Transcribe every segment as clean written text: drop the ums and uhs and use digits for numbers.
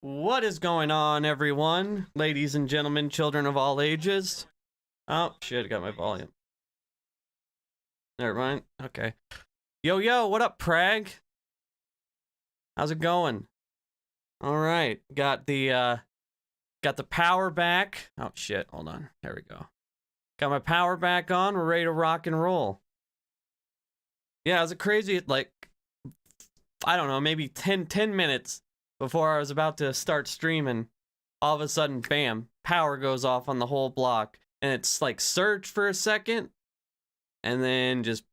What is going on, everyone? Ladies and gentlemen, children of all ages. Oh, shit, I got my volume. Never mind. Okay. Yo, what up, Prag? How's it going? All right. Got the power back. Oh, shit. Hold on. There we go. Got my power back on. We're ready to rock and roll. Yeah, it was a crazy, like, I don't know, maybe 10 minutes before I was about to start streaming. All of a sudden, bam, power goes off on the whole block. And it's like surged for a second. And then just...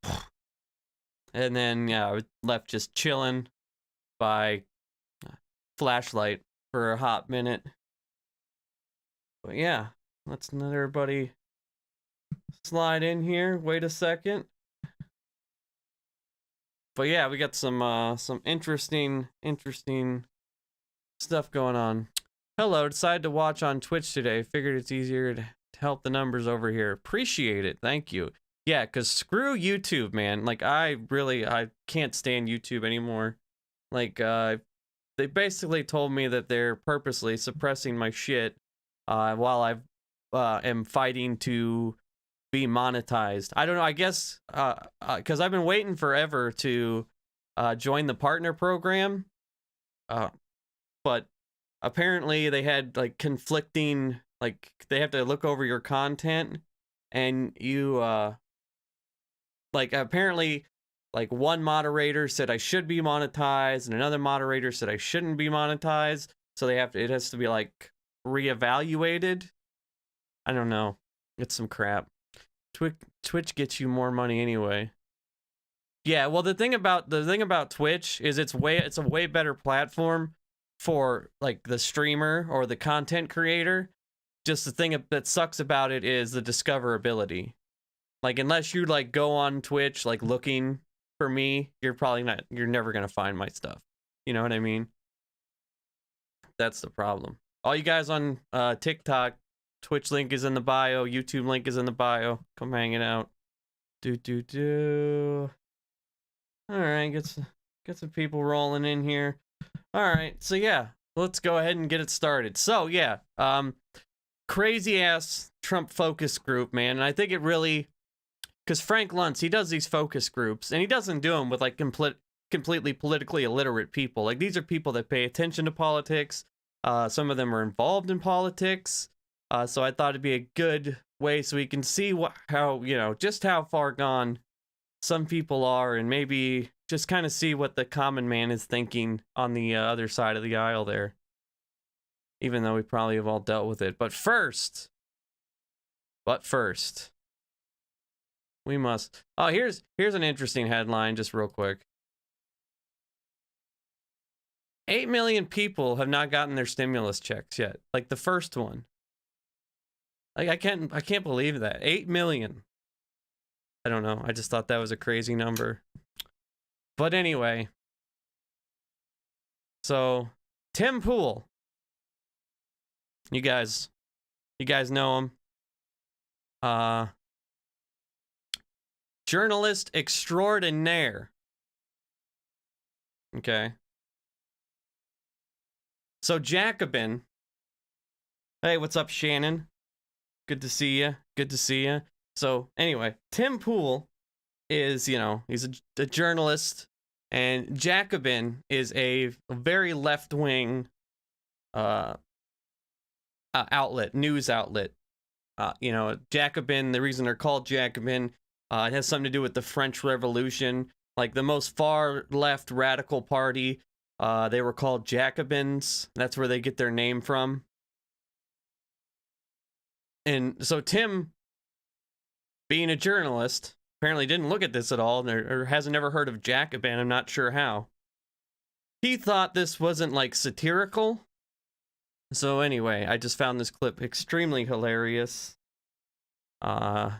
And then, yeah, I was left just chilling by flashlight for a hot minute. But yeah, let's let everybody slide in here. Wait a second. But yeah, we got some interesting stuff going on. Hello, decided to watch on Twitch today. Figured it's easier to help the numbers over here. Appreciate it. Thank you. Yeah, because screw YouTube, man. Like, I can't stand YouTube anymore. Like, they basically told me that they're purposely suppressing my shit while I am fighting to be monetized. I don't know, I guess, because I've been waiting forever to join the partner program. But apparently they had, like, conflicting, like, they have to look over your content, and you, like, apparently, like, one moderator said I should be monetized, and another moderator said I shouldn't be monetized, so it has to be, like, reevaluated. I don't know. It's some crap. Twitch gets you more money anyway. Yeah, well, the thing about Twitch is it's a way better platform for, like, the streamer or the content creator. Just the thing that sucks about it is the discoverability. Like, unless you, like, go on Twitch, like, looking for me, you're never gonna find my stuff. You know what I mean? That's the problem. All you guys on TikTok, Twitch link is in the bio, YouTube link is in the bio. Come hang it out. All right, get some people rolling in here. All right, so yeah, let's go ahead and get it started. So yeah, crazy ass Trump focus group, man. And I think it really, because Frank Luntz, he does these focus groups, and he doesn't do them with, like, completely politically illiterate people. Like, these are people that pay attention to politics. Some of them are involved in politics. So I thought it'd be a good way so we can see just how far gone some people are, and maybe just kind of see what the common man is thinking on the other side of the aisle there. Even though we probably have all dealt with it. But first, we must... Oh, here's an interesting headline, just real quick. 8 million people have not gotten their stimulus checks yet. Like, the first one. Like, I can't believe that. 8 million. I don't know. I just thought that was a crazy number. But anyway. So, Tim Pool. You guys know him. Journalist extraordinaire. Okay. So, Jacobin. Hey, what's up, Shannon? Good to see you. So, anyway, Tim Pool is, he's a journalist, and Jacobin is a very left-wing news outlet. Jacobin, the reason they're called Jacobin, it has something to do with the French Revolution. Like, the most far-left radical party, they were called Jacobins. That's where they get their name from. And so Tim, being a journalist, apparently didn't look at this at all, or hasn't never heard of Jacobin. I'm not sure how. He thought this wasn't, like, satirical. So anyway, I just found this clip extremely hilarious. Yeah.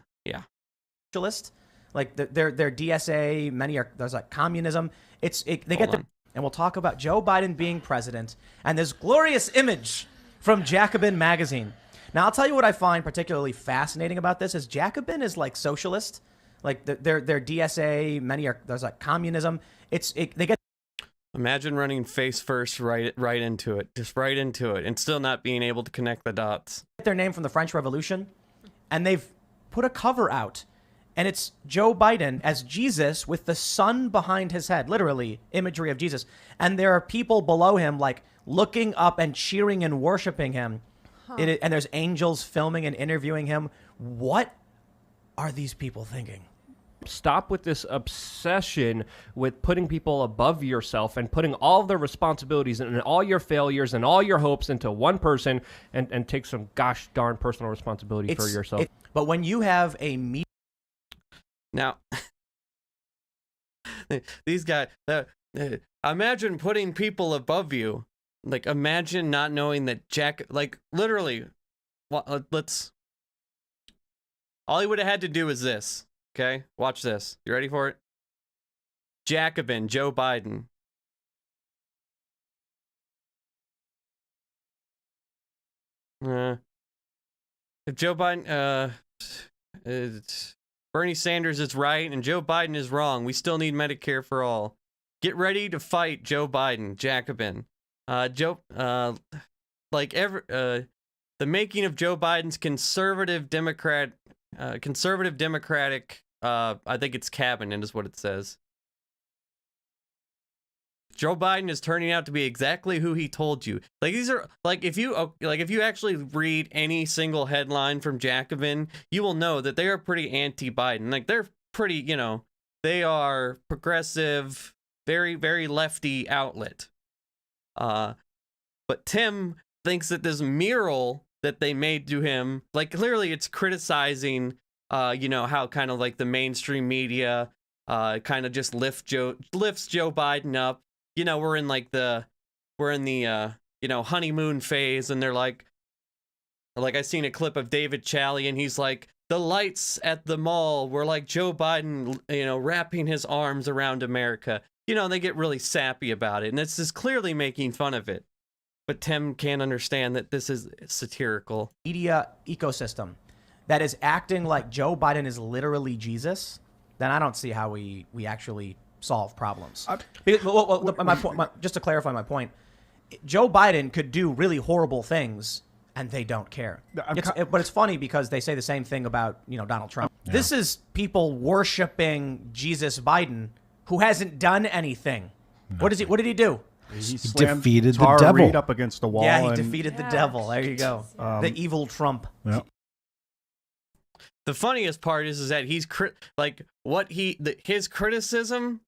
Socialist, like their DSA, many are, there's like communism. They get the, and we'll talk about Joe Biden being president and this glorious image from Jacobin magazine. Now, I'll tell you what I find particularly fascinating about this is Jacobin is like socialist, like their DSA, many are, there's like communism. They get Imagine running face first right into it, just right into it, and still not being able to connect the dots. Their name from the French Revolution, and they've put a cover out, and it's Joe Biden as Jesus with the sun behind his head, literally imagery of Jesus. And there are people below him like looking up and cheering and worshiping him. And there's angels filming and interviewing him. What are these people thinking? Stop with this obsession with putting people above yourself and putting all the responsibilities and all your failures and all your hopes into one person, and take some gosh darn personal responsibility for yourself. But when you have a Now, these guys, imagine putting people above you. Like, imagine not knowing that like, literally, all he would have had to do is this. Okay, watch this. You ready for it? Jacobin, Joe Biden. If Joe Biden, Bernie Sanders is right and Joe Biden is wrong, we still need Medicare for all. Get ready to fight Joe Biden, Jacobin. The making of Joe Biden's conservative Democratic, I think it's cabinet is what it says. Joe Biden is turning out to be exactly who he told you. Like, these are if you actually read any single headline from Jacobin, you will know that they are pretty anti-Biden. Like, they're pretty, they are progressive, very, very lefty outlet. But Tim thinks that this mural that they made to him, like, clearly it's criticizing how kind of like the mainstream media kind of just lifts Joe Biden up. We're in the honeymoon phase, and they're like I seen a clip of David Challey, and he's like, the lights at the mall were like Joe Biden, wrapping his arms around America. They get really sappy about it, and this is clearly making fun of it. But Tim can't understand that this is satirical. Media ecosystem that is acting like Joe Biden is literally Jesus, then I don't see how we actually solve problems. Just to clarify my point, Joe Biden could do really horrible things and they don't care. But it's funny because they say the same thing about Donald Trump. Yeah. This is people worshiping Jesus Biden who hasn't done anything. Nothing. What did he do? He defeated the devil. Reed up against the wall. Yeah, he defeated the devil. There you go. The evil Trump. Yeah. The funniest part is that he's his criticism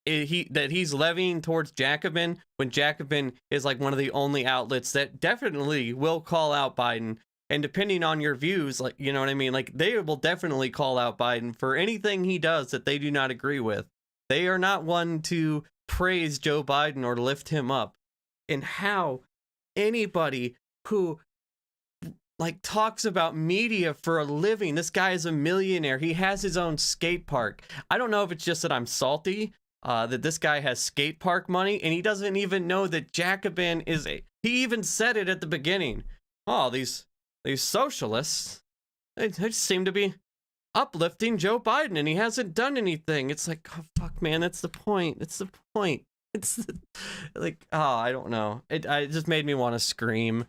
that he's levying towards Jacobin, when Jacobin is like one of the only outlets that definitely will call out Biden. And depending on your views, like, you know what I mean? Like, they will definitely call out Biden for anything he does that they do not agree with. They are not one to praise Joe Biden or lift him up. And how anybody who talks about media for a living, this guy is a millionaire. He has his own skate park. I don't know if it's just that I'm salty that this guy has skate park money, and he doesn't even know that Jacobin is he even said it at the beginning. Oh, these socialists, they just seem to be uplifting Joe Biden, and he hasn't done anything. It's like, oh, fuck, man, that's the point. It's the point. It's I don't know. It just made me want to scream.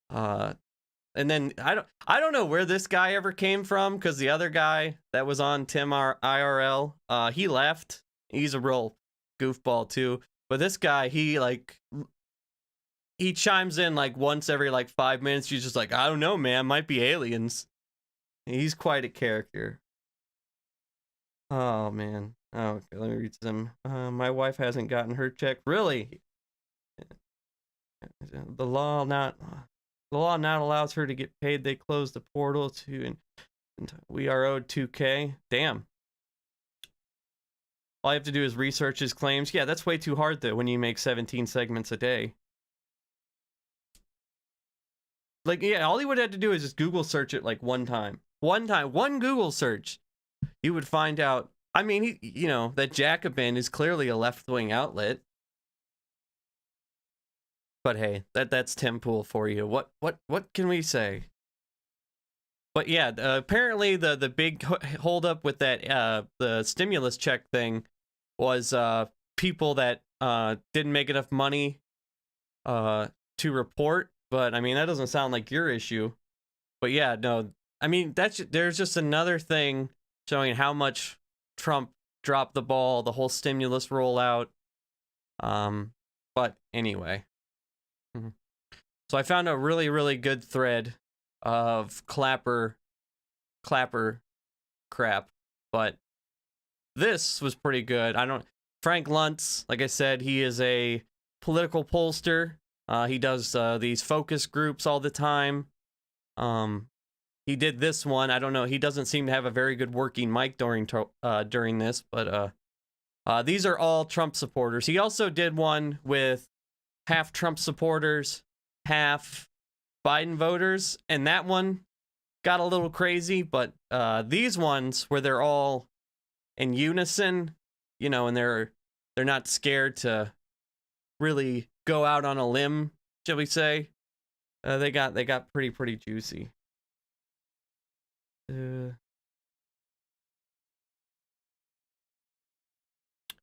And then I don't know where this guy ever came from, because the other guy that was on Tim IRL, he left. He's a real goofball too. But this guy, he chimes in once every 5 minutes. He's just like, I don't know, man, might be aliens. He's quite a character. Oh man. Oh, okay, let me read some. My wife hasn't gotten her check. Really? The law not allows her to get paid. They closed the portal and we are owed $2K. Damn. All I have to do is research his claims. Yeah, that's way too hard though when you make 17 segments a day. All he would have to do is just Google search it one time. One Google search. You would find out. I mean, that Jacobin is clearly a left-wing outlet. But hey, that's Tim Pool for you. What can we say? But yeah, apparently the big holdup with that the stimulus check thing was people that didn't make enough money to report, but I mean that doesn't sound like your issue. But yeah, no, I mean there's just another thing showing how much Trump dropped the ball, the whole stimulus rollout. But anyway. So I found a really, really good thread of clapper crap, but this was pretty good. Frank Luntz, like I said, he is a political pollster. He does these focus groups all the time. He did this one. I don't know. He doesn't seem to have a very good working mic during this, but these are all Trump supporters. He also did one with half Trump supporters, half Biden voters, and that one got a little crazy, but these ones where they're all in unison, you know, and they're not scared to really go out on a limb, shall we say? They got pretty juicy.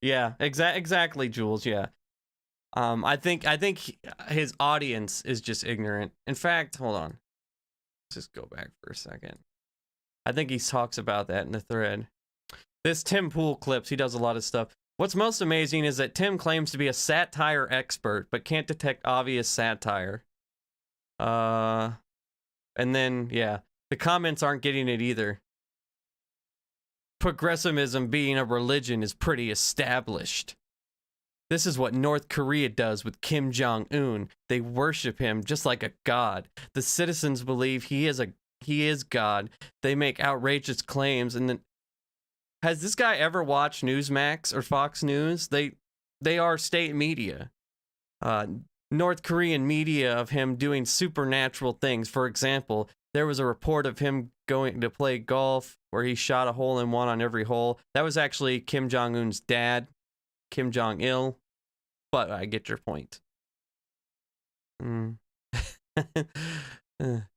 Yeah, exactly, Jules. Yeah. I think his audience is just ignorant. In fact, hold on. Let's just go back for a second. I think he talks about that in the thread. This Tim Pool clips, he does a lot of stuff. What's most amazing is that Tim claims to be a satire expert, but can't detect obvious satire. And then, yeah, the comments aren't getting it either. Progressivism being a religion is pretty established. This is what North Korea does with Kim Jong-un. They worship him just like a god. The citizens believe he is God. They make outrageous claims. And then, has this guy ever watched Newsmax or Fox News? They are state media. North Korean media of him doing supernatural things. For example, there was a report of him going to play golf where he shot a hole-in-one on every hole. That was actually Kim Jong-un's dad, Kim Jong-il. But I get your point.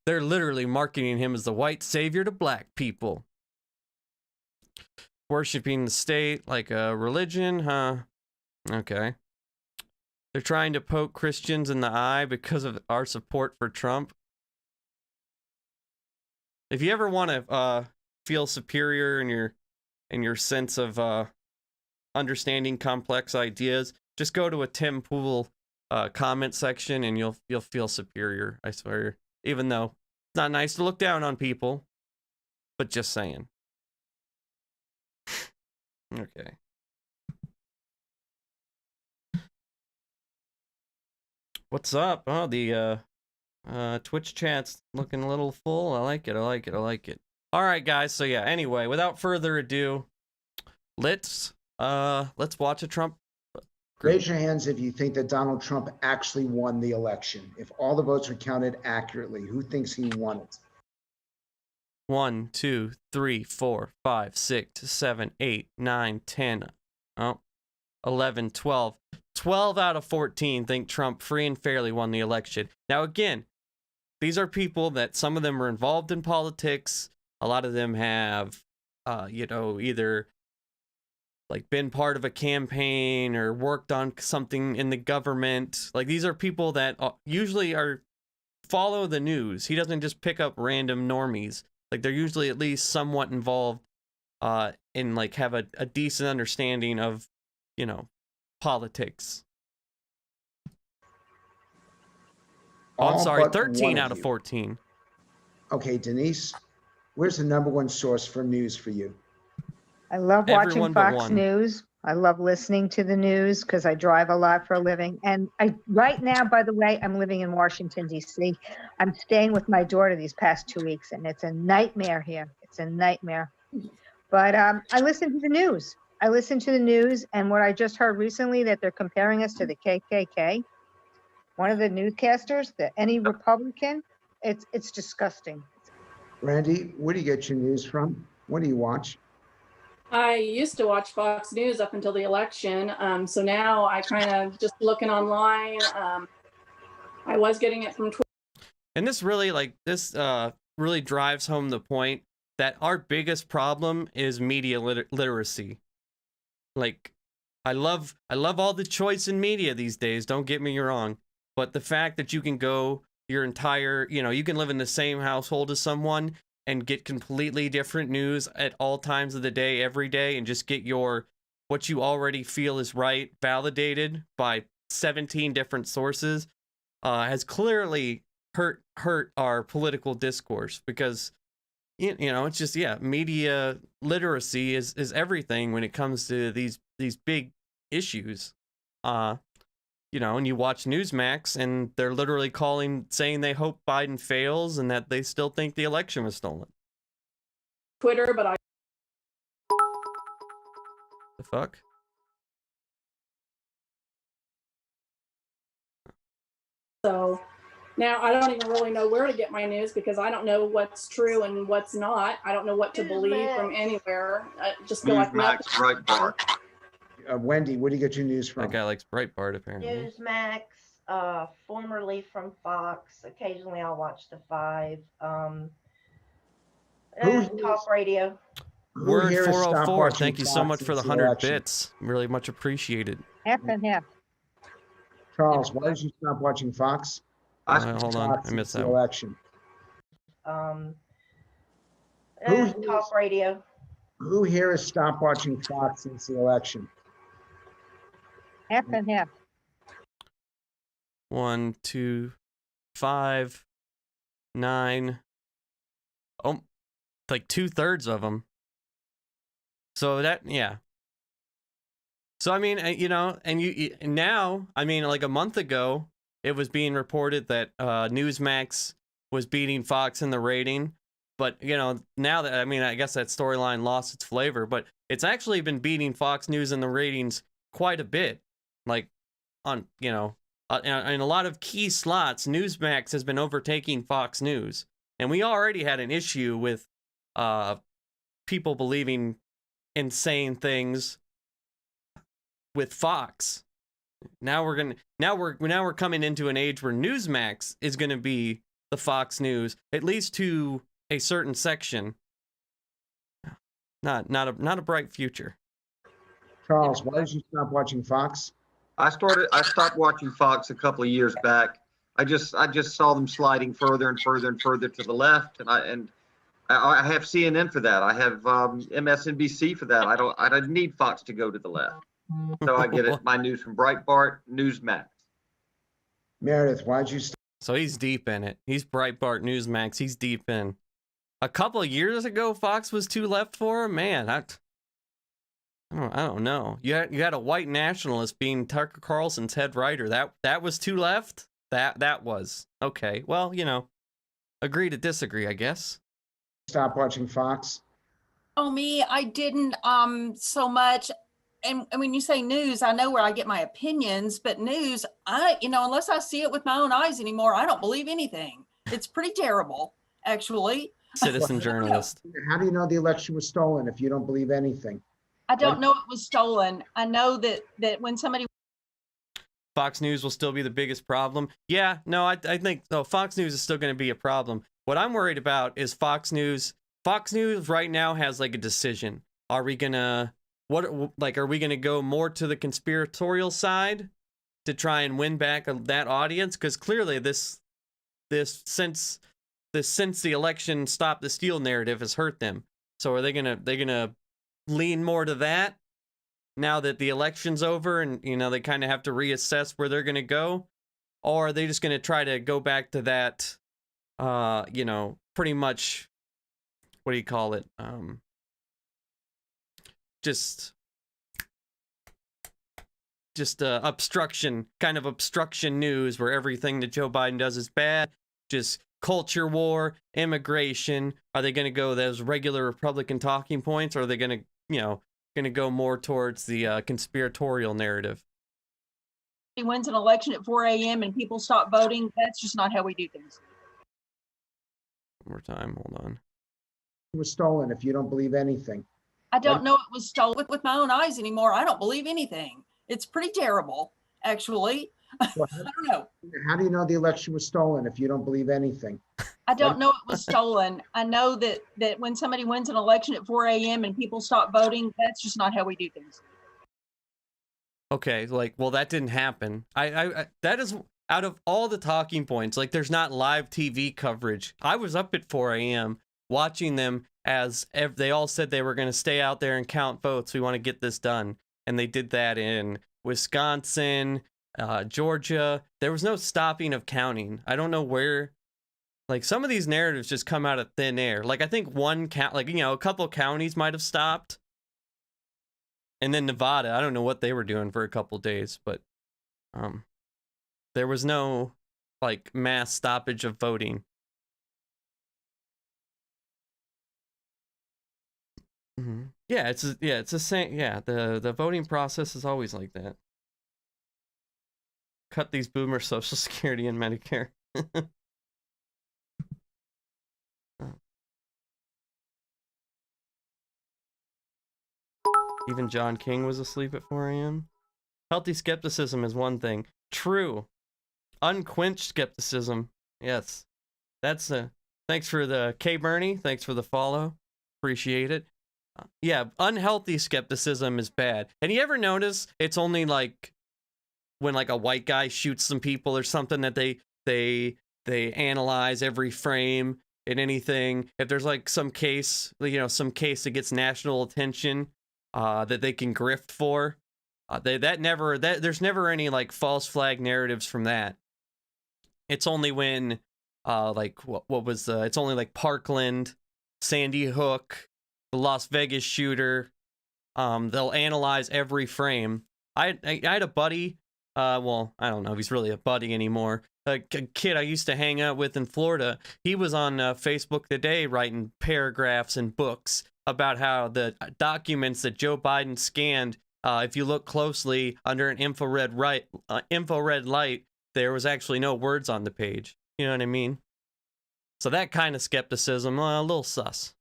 They're literally marketing him as the white savior to black people. Worshipping the state like a religion, huh? Okay. They're trying to poke Christians in the eye because of our support for Trump. If you ever want to feel superior in your sense of understanding complex ideas, just go to a Tim Pool comment section and you'll feel superior, I swear. Even though it's not nice to look down on people, but just saying. Okay. What's up? Oh, the Twitch chat's looking a little full. I like it. All right, guys. So yeah, anyway, without further ado, let's watch a Trump. Raise your hands if you think that Donald Trump actually won the election. If all the votes were counted accurately, who thinks he won it? 1, 2, 3, 4, 5, 6, 7, 8, 9, 10, 11, 12. 12 out of 14 think Trump free and fairly won the election. Now, again, these are people that some of them are involved in politics. A lot of them have, either like been part of a campaign or worked on something in the government. Like, these are people that usually follow the news. He doesn't just pick up random normies. Like, they're usually at least somewhat involved and like have a decent understanding of, politics. I'm sorry, 13 out of 14. Okay, Denise, where's the #1 source for news for you? I love watching Everyone but Fox one. News. I love listening to the news because I drive a lot for a living. And right now, by the way, I'm living in Washington, D.C. I'm staying with my daughter these past 2 weeks, and it's a nightmare here. It's a nightmare. But I listen to the news. And what I just heard recently, that they're comparing us to the KKK. One of the newscasters, any Republican, it's disgusting. Randy, where do you get your news from? What do you watch? I used to watch Fox News up until the election. So now I kind of just looking online. I was getting it from Twitter. And this really, really drives home the point that our biggest problem is media literacy. Like, I love all the choice in media these days. Don't get me wrong, but the fact that you can go your entire, you can live in the same household as someone and get completely different news at all times of the day, every day, and just get what you already feel is right validated by 17 different sources, has clearly hurt our political discourse, because it's just, media literacy is everything when it comes to these big issues. And you watch Newsmax and they're literally saying they hope Biden fails and that they still think the election was stolen. Twitter, but I The fuck? so now I don't even really know where to get my news, because I don't know what's true and what's not. I don't know what to believe from anywhere. I just feel like Newsmax, Breitbart. Wendy, where do you get your news from? That guy likes Breitbart, apparently. Newsmax, formerly from Fox. Occasionally I'll watch the 5. Talk radio. Who Word here has stopped 404, watching thank you so Fox much for the since 100 election? bits. Really much appreciated. Half and half. Charles, why did you stop watching Fox? Hold on, Fox I missed since the that one. election. Talk radio. Who here has stopped watching Fox since the election? Half and half. 1, 2, 5, 9. Oh, like 2/3 of them. So yeah. So I mean, and now, I mean, like a month ago, it was being reported that Newsmax was beating Fox in the rating, but now that, I mean, I guess that storyline lost its flavor, but it's actually been beating Fox News in the ratings quite a bit, like on in a lot of key slots. Newsmax has been overtaking Fox News, and we already had an issue with people believing insane things with Fox. Now we're coming into an age where Newsmax is going to be the Fox News, at least to a certain section. Not a bright future. Charles, why did you stop watching Fox? I stopped watching Fox a couple of years back. I just saw them sliding further and further and further to the left, and I have CNN for that. I have MSNBC for that. I don't need Fox to go to the left. So I get my news from Breitbart, Newsmax. Meredith, why did you stop? So he's deep in it. He's Breitbart, Newsmax. He's deep in. A couple of years ago, Fox was too left for him. Man, I don't know. You had a white nationalist being Tucker Carlson's head writer. That was too left. That was okay. Well, agree to disagree, I guess. Stop watching Fox? Oh, me, I didn't so much. And when you say news, I know where I get my opinions, but news, unless I see it with my own eyes anymore, I don't believe anything. It's pretty terrible, actually. Citizen journalist. How do you know the election was stolen if you don't believe anything? I don't know it was stolen. I know that when somebody... Fox News will still be the biggest problem. Yeah, no, I think Fox News is still going to be a problem. What I'm worried about is Fox News. Fox News right now has like a decision. Are we gonna are we gonna go more to the conspiratorial side to try and win back that audience? Because clearly this since the election stop the steal narrative has hurt them. So are they gonna lean more to that now that the election's over and they kind of have to reassess where they're gonna go, or are they just gonna try to go back to that pretty much, what do you call it? Just obstruction news where everything that Joe Biden does is bad. Just culture war, immigration. Are they going to go those regular Republican talking points, or are they going to go more towards the conspiratorial narrative? He wins an election at 4 a.m. and people stop voting. That's just not how we do things. One more time, hold on. It was stolen if you don't believe anything. I don't know it was stolen with my own eyes anymore. I don't believe anything. It's pretty terrible, actually. Well, I don't know. How do you know the election was stolen if you don't believe anything? I don't know it was stolen. I know that when somebody wins an election at 4 a.m. and people stop voting, that's just not how we do things. Okay, like, well, that didn't happen. I that is out of all the talking points. Like, there's not live TV coverage. I was up at 4 a.m. watching them as they all said they were going to stay out there and count votes. We want to get this done, and they did that in Wisconsin, Georgia. There was no stopping of counting. I don't know where. Like, some of these narratives just come out of thin air. Like, I think one count, like, you know, a couple counties might have stopped. And then Nevada, I don't know what they were doing for a couple days, but there was no, like, mass stoppage of voting. Yeah, it's the same. Yeah, the voting process is always like that. Cut these boomer Social Security and Medicare. Even John King was asleep at 4 a.m. Healthy skepticism is one thing. True. Unquenched skepticism. Yes. That's thanks for the K Bernie. Thanks for the follow. Appreciate it. Yeah, unhealthy skepticism is bad. And you ever notice it's only like when like a white guy shoots some people or something that they analyze every frame in anything. If there's like some case, you know, some case that gets national attention, that they can grift for. There's never any like false flag narratives from that. It's only when like what was it's only like Parkland, Sandy Hook, the Las Vegas shooter. They'll analyze every frame. I had a buddy, well, I don't know if he's really a buddy anymore. A kid I used to hang out with in Florida. He was on Facebook today writing paragraphs and books about how the documents that Joe Biden scanned, if you look closely under an infrared light, there was actually no words on the page. You know what I mean? So that kind of skepticism, a little sus.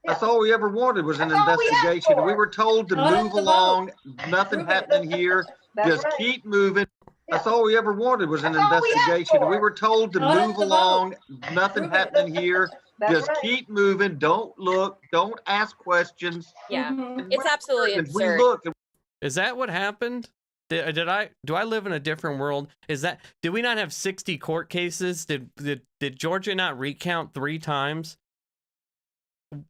That's all we ever wanted was an investigation. We were told to move along. Nothing happening here. Just keep moving. That's all we ever wanted was an investigation. We were told to move along. Nothing happening here. Just keep moving. Don't look. Don't ask questions. Yeah, it's absolutely absurd. We look. Is that what happened? Do I live in a different world? Did we not have 60 court cases? Did Georgia not recount 3 times?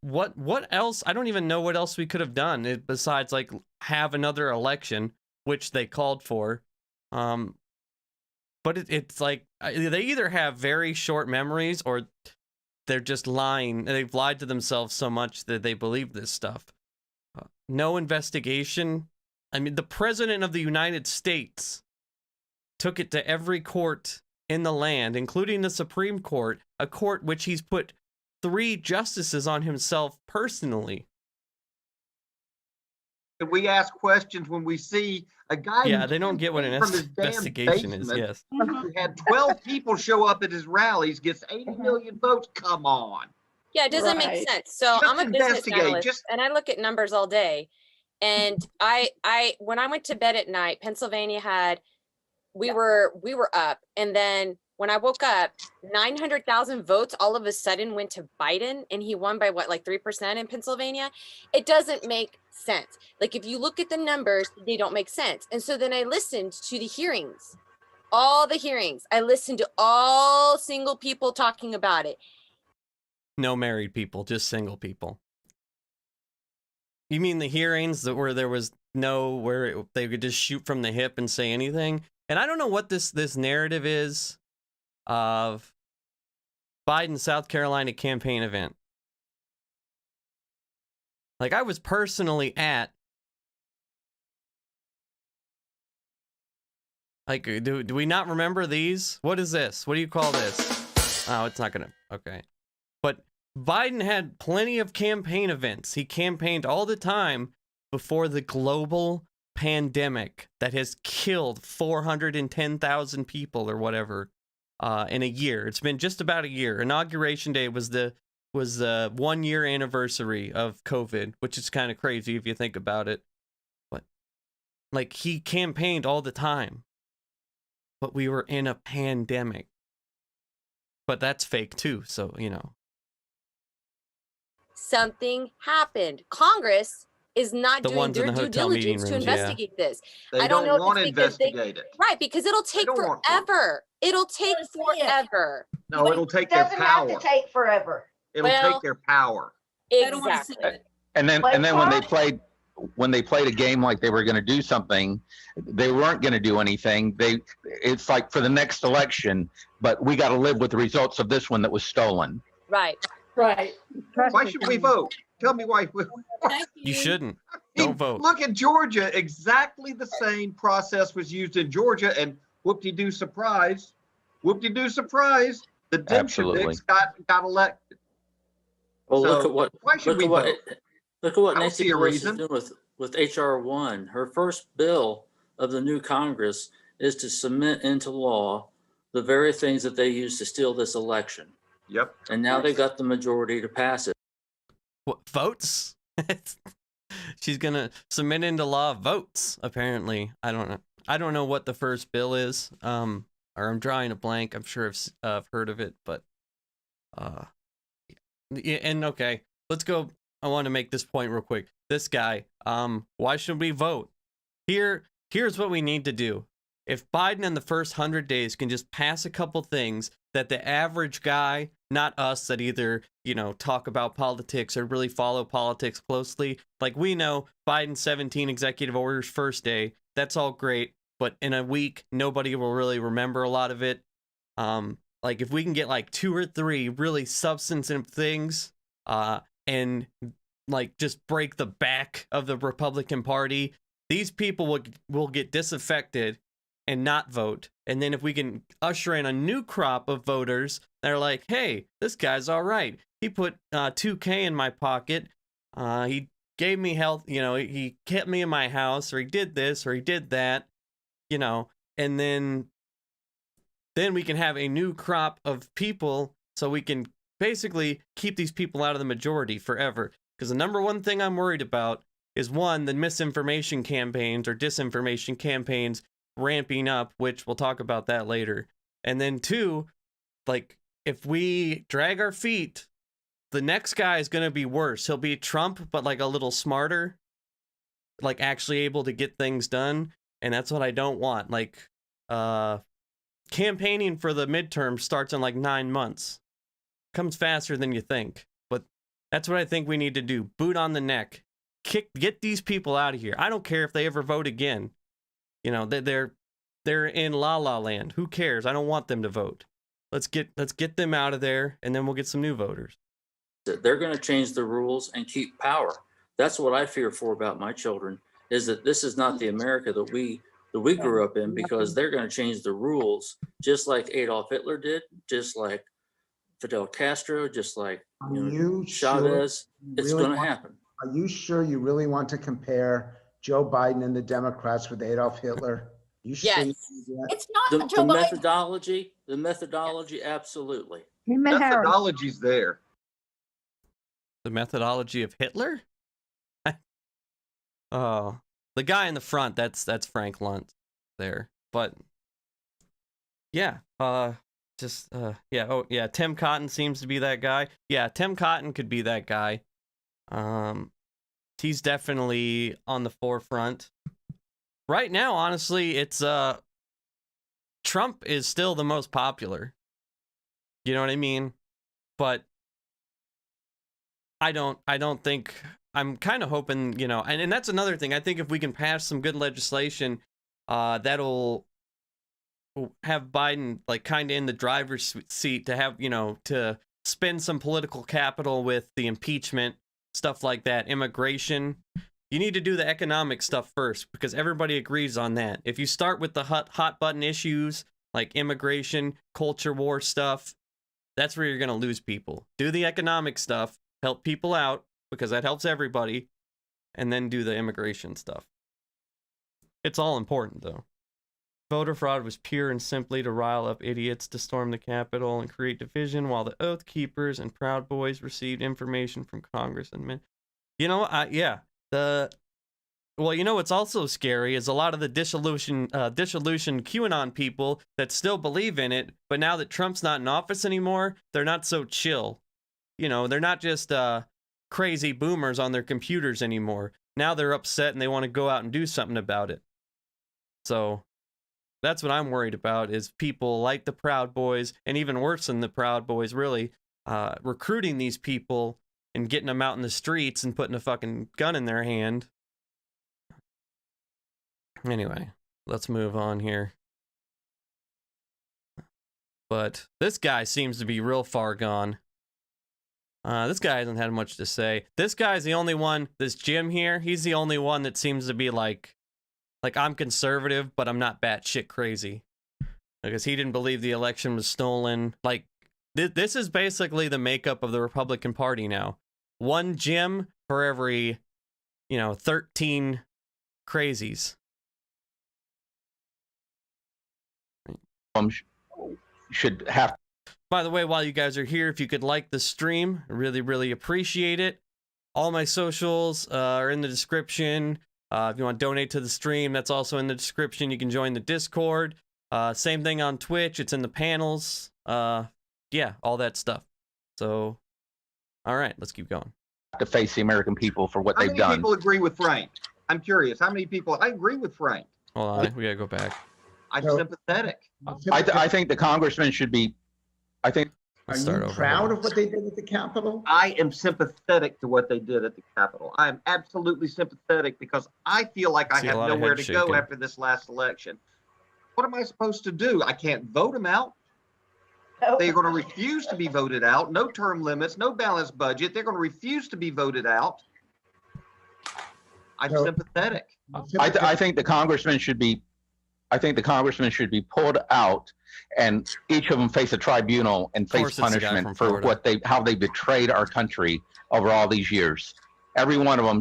What else? I don't even know what else we could have done besides like have another election, which they called for. But it's like they either have very short memories or they're just lying. They've lied to themselves so much that they believe this stuff. No investigation. I mean, the president of the United States took it to every court in the land, including the Supreme Court, a court which he's put 3 justices on himself personally. We ask questions when we see a guy. Yeah, they don't get what an investigation is. Yes. He had 12 people show up at his rallies, gets 80 million votes. Come on. Yeah, it doesn't make sense. So I'm a business analyst, and I look at numbers all day. And I when I went to bed at night, Pennsylvania had, we were up, and then when I woke up, 900,000 votes all of a sudden went to Biden, and he won by what, like 3% in Pennsylvania? It doesn't make sense. Like, if you look at the numbers, they don't make sense. And so then I listened to the hearings, all the hearings. I listened to all single people talking about it. No married people, just single people. You mean the hearings where there was they could just shoot from the hip and say anything? And I don't know what this narrative is of Biden's South Carolina campaign event. Like, I was personally at, like, do we not remember these? What is this? What do you call this? Oh, it's not gonna, okay. But Biden had plenty of campaign events. He campaigned all the time before the global pandemic that has killed 410,000 people or whatever in a year. It's been just about a year. Inauguration Day was the 1 year anniversary of COVID, which is kind of crazy if you think about it. But like, he campaigned all the time, but we were in a pandemic. But that's fake too, so you know. Something happened. Congress is not The doing ones in their the due hotel meeting diligence to rooms, yeah. investigate this. They I don't know don't want if to it's because they, investigate it. right, because it'll take don't want to. forever. It'll take see it. forever. No, it'll take It their doesn't have power. to take forever. It'll Well, take their power. They don't want to see Exactly. it. And then Like when they Carl? played a game like they were going to do something, they weren't going to do anything. It's like for the next election, but we got to live with the results of this one that was stolen. Right. Right. Why should we vote? Tell me why. Thank You shouldn't. Don't vote. Look at Georgia. Exactly the same process was used in Georgia, and whoop-de-doo surprise. Whoop-de-doo surprise. The Democrats got elected. Well, So, look at what why should we vote? Look at what I don't Nancy see a Pelosi is reason. doing with HR1. Her first bill of the new Congress is to cement into law the very things that they used to steal this election. Yep. And now they got the majority to pass it. What, votes? She's gonna submit into law votes. Apparently, I don't know. I don't know what the first bill is. Or I'm drawing a blank. I'm sure I've heard of it, but yeah. And okay, let's go. I want to make this point real quick. This guy. Why should we vote? Here's what we need to do. If Biden in the first 100 days can just pass a couple things that the average guy, not us that either, talk about politics or really follow politics closely, like we know Biden's 17 executive orders first day, that's all great, but in a week, nobody will really remember a lot of it. Like if we can get like 2 or 3 really substantive things, and like just break the back of the Republican Party, these people will get disaffected and not vote. And then if we can usher in a new crop of voters that are like, hey, this guy's all right. He put $2K in my pocket. He gave me health, he kept me in my house, or he did this, or he did that, and then we can have a new crop of people so we can basically keep these people out of the majority forever. Because the number one thing I'm worried about is, one, the misinformation campaigns or disinformation campaigns ramping up, which we'll talk about that later. And then 2, like if we drag our feet, the next guy is going to be worse. He'll be Trump, but like a little smarter, like actually able to get things done. And that's what I don't want. Like, campaigning for the midterm starts in like 9 months. Comes faster than you think. But that's what I think we need to do. Boot on the neck. Get these people out of here. I don't care if they ever vote again. They're in la la land. Who cares? I don't want them to vote. Let's get them out of there, and then we'll get some new voters. They're going to change the rules and keep power. That's what I fear for about my children, is that this is not the America that we grew up in, because they're going to change the rules just like Adolf Hitler did, just like Fidel Castro, just like Chavez. It's going to happen. Are you sure you really want to compare Joe Biden and the Democrats with Adolf Hitler? You sure you do that? It's not The methodology, absolutely. Methodology's there. The methodology of Hitler? Oh, the guy in the front, that's Frank Lunt there. But yeah, yeah, oh yeah, Tim Cotton seems to be that guy. Yeah, Tim Cotton could be that guy. He's definitely on the forefront. Right now, honestly, it's Trump is still the most popular. You know what I mean? But I don't think, I'm kind of hoping, and that's another thing. I think if we can pass some good legislation, that'll have Biden like kind of in the driver's seat to have, to spend some political capital with the impeachment, stuff like that, immigration. You need to do the economic stuff first, because everybody agrees on that. If you start with the hot button issues like immigration, culture war stuff, that's where you're going to lose people. Do the economic stuff, help people out, because that helps everybody, and then do the immigration stuff. It's all important, though. Voter fraud was pure and simply to rile up idiots to storm the Capitol and create division, while the Oath Keepers and Proud Boys received information from Congress and men. Yeah. What's also scary is a lot of the disillusioned QAnon people that still believe in it, but now that Trump's not in office anymore, they're not so chill. They're not just crazy boomers on their computers anymore. now they're upset and they want to go out and do something about it. So that's what I'm worried about, is people like the Proud Boys, and even worse than the Proud Boys, really, recruiting these people and getting them out in the streets and putting a fucking gun in their hand. Anyway, let's move on here. But this guy seems to be real far gone. This guy hasn't had much to say. This guy's the only one, this Jim here, he's the only one that seems to be like I'm conservative, but I'm not batshit crazy. Because he didn't believe the election was stolen. Like, this is basically the makeup of the Republican Party now. One Jim for every, 13 crazies. Should have. By the way, while you guys are here, if you could like the stream, I really, really appreciate it. All my socials are in the description. If you want to donate to the stream, that's also in the description. You can join the Discord. Same thing on Twitch. It's in the panels. Yeah, all that stuff. So, all right, let's keep going. To face the American people for what they've done. How many people agree with Frank? I'm curious. How many people? I agree with Frank. Hold on, we gotta go back. I'm sympathetic. I think the congressman should be. I think. Are you proud of what they did at the Capitol? I am sympathetic to what they did at the Capitol. I am absolutely sympathetic because I feel like I have nowhere to go after this last election. What am I supposed to do? I can't vote them out. They're going to refuse to be voted out. No term limits, no balanced budget. They're going to refuse to be voted out. I'm sympathetic. I think the congressman should be. I think the congressman should be pulled out, and each of them face a tribunal and face punishment for how they betrayed our country over all these years. Every one of them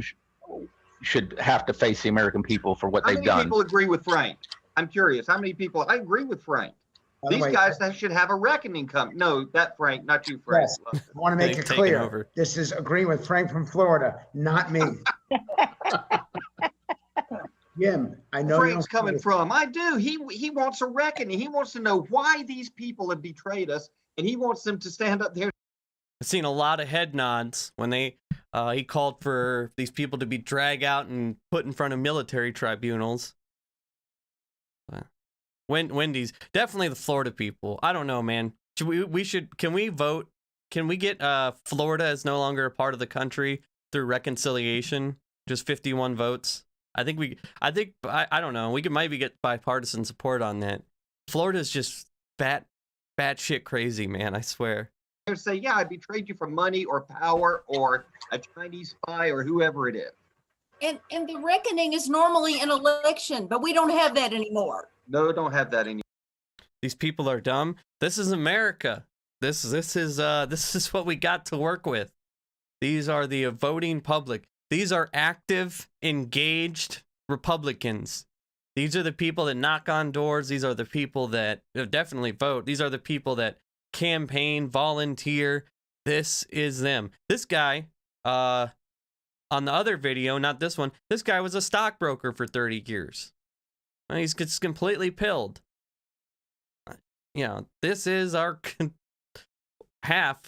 should have to face the American people for what they've done. How many people agree with Frank? I'm curious. How many people? I agree with Frank. These guys that should have a reckoning come. No, that Frank, not you, Frank. Yes, I want to make it clear. This is agreeing with Frank from Florida, not me. Jim, I know Frank's coming from. I do. He wants a reckoning. He wants to know why these people have betrayed us, and he wants them to stand up there. I've seen a lot of head nods when he called for these people to be dragged out and put in front of military tribunals. Wendy's definitely the Florida people. I don't know, man. Can we vote? Can we get Florida as no longer a part of the country through reconciliation? Just 51 votes. I don't know. We could maybe get bipartisan support on that. Florida's just bat shit crazy, man. I swear. They say, yeah, I betrayed you for money or power or a Chinese spy or whoever it is. And the reckoning is normally an election, but we don't have that anymore. No, don't have that anymore. These people are dumb. This is America. This is what we got to work with. These are the voting public. These are active, engaged Republicans. These are the people that knock on doors. These are the people that definitely vote. These are the people that campaign, volunteer. This is them. This guy, on the other video, not this one, this guy was a stockbroker for 30 years. He's just completely pilled. This is our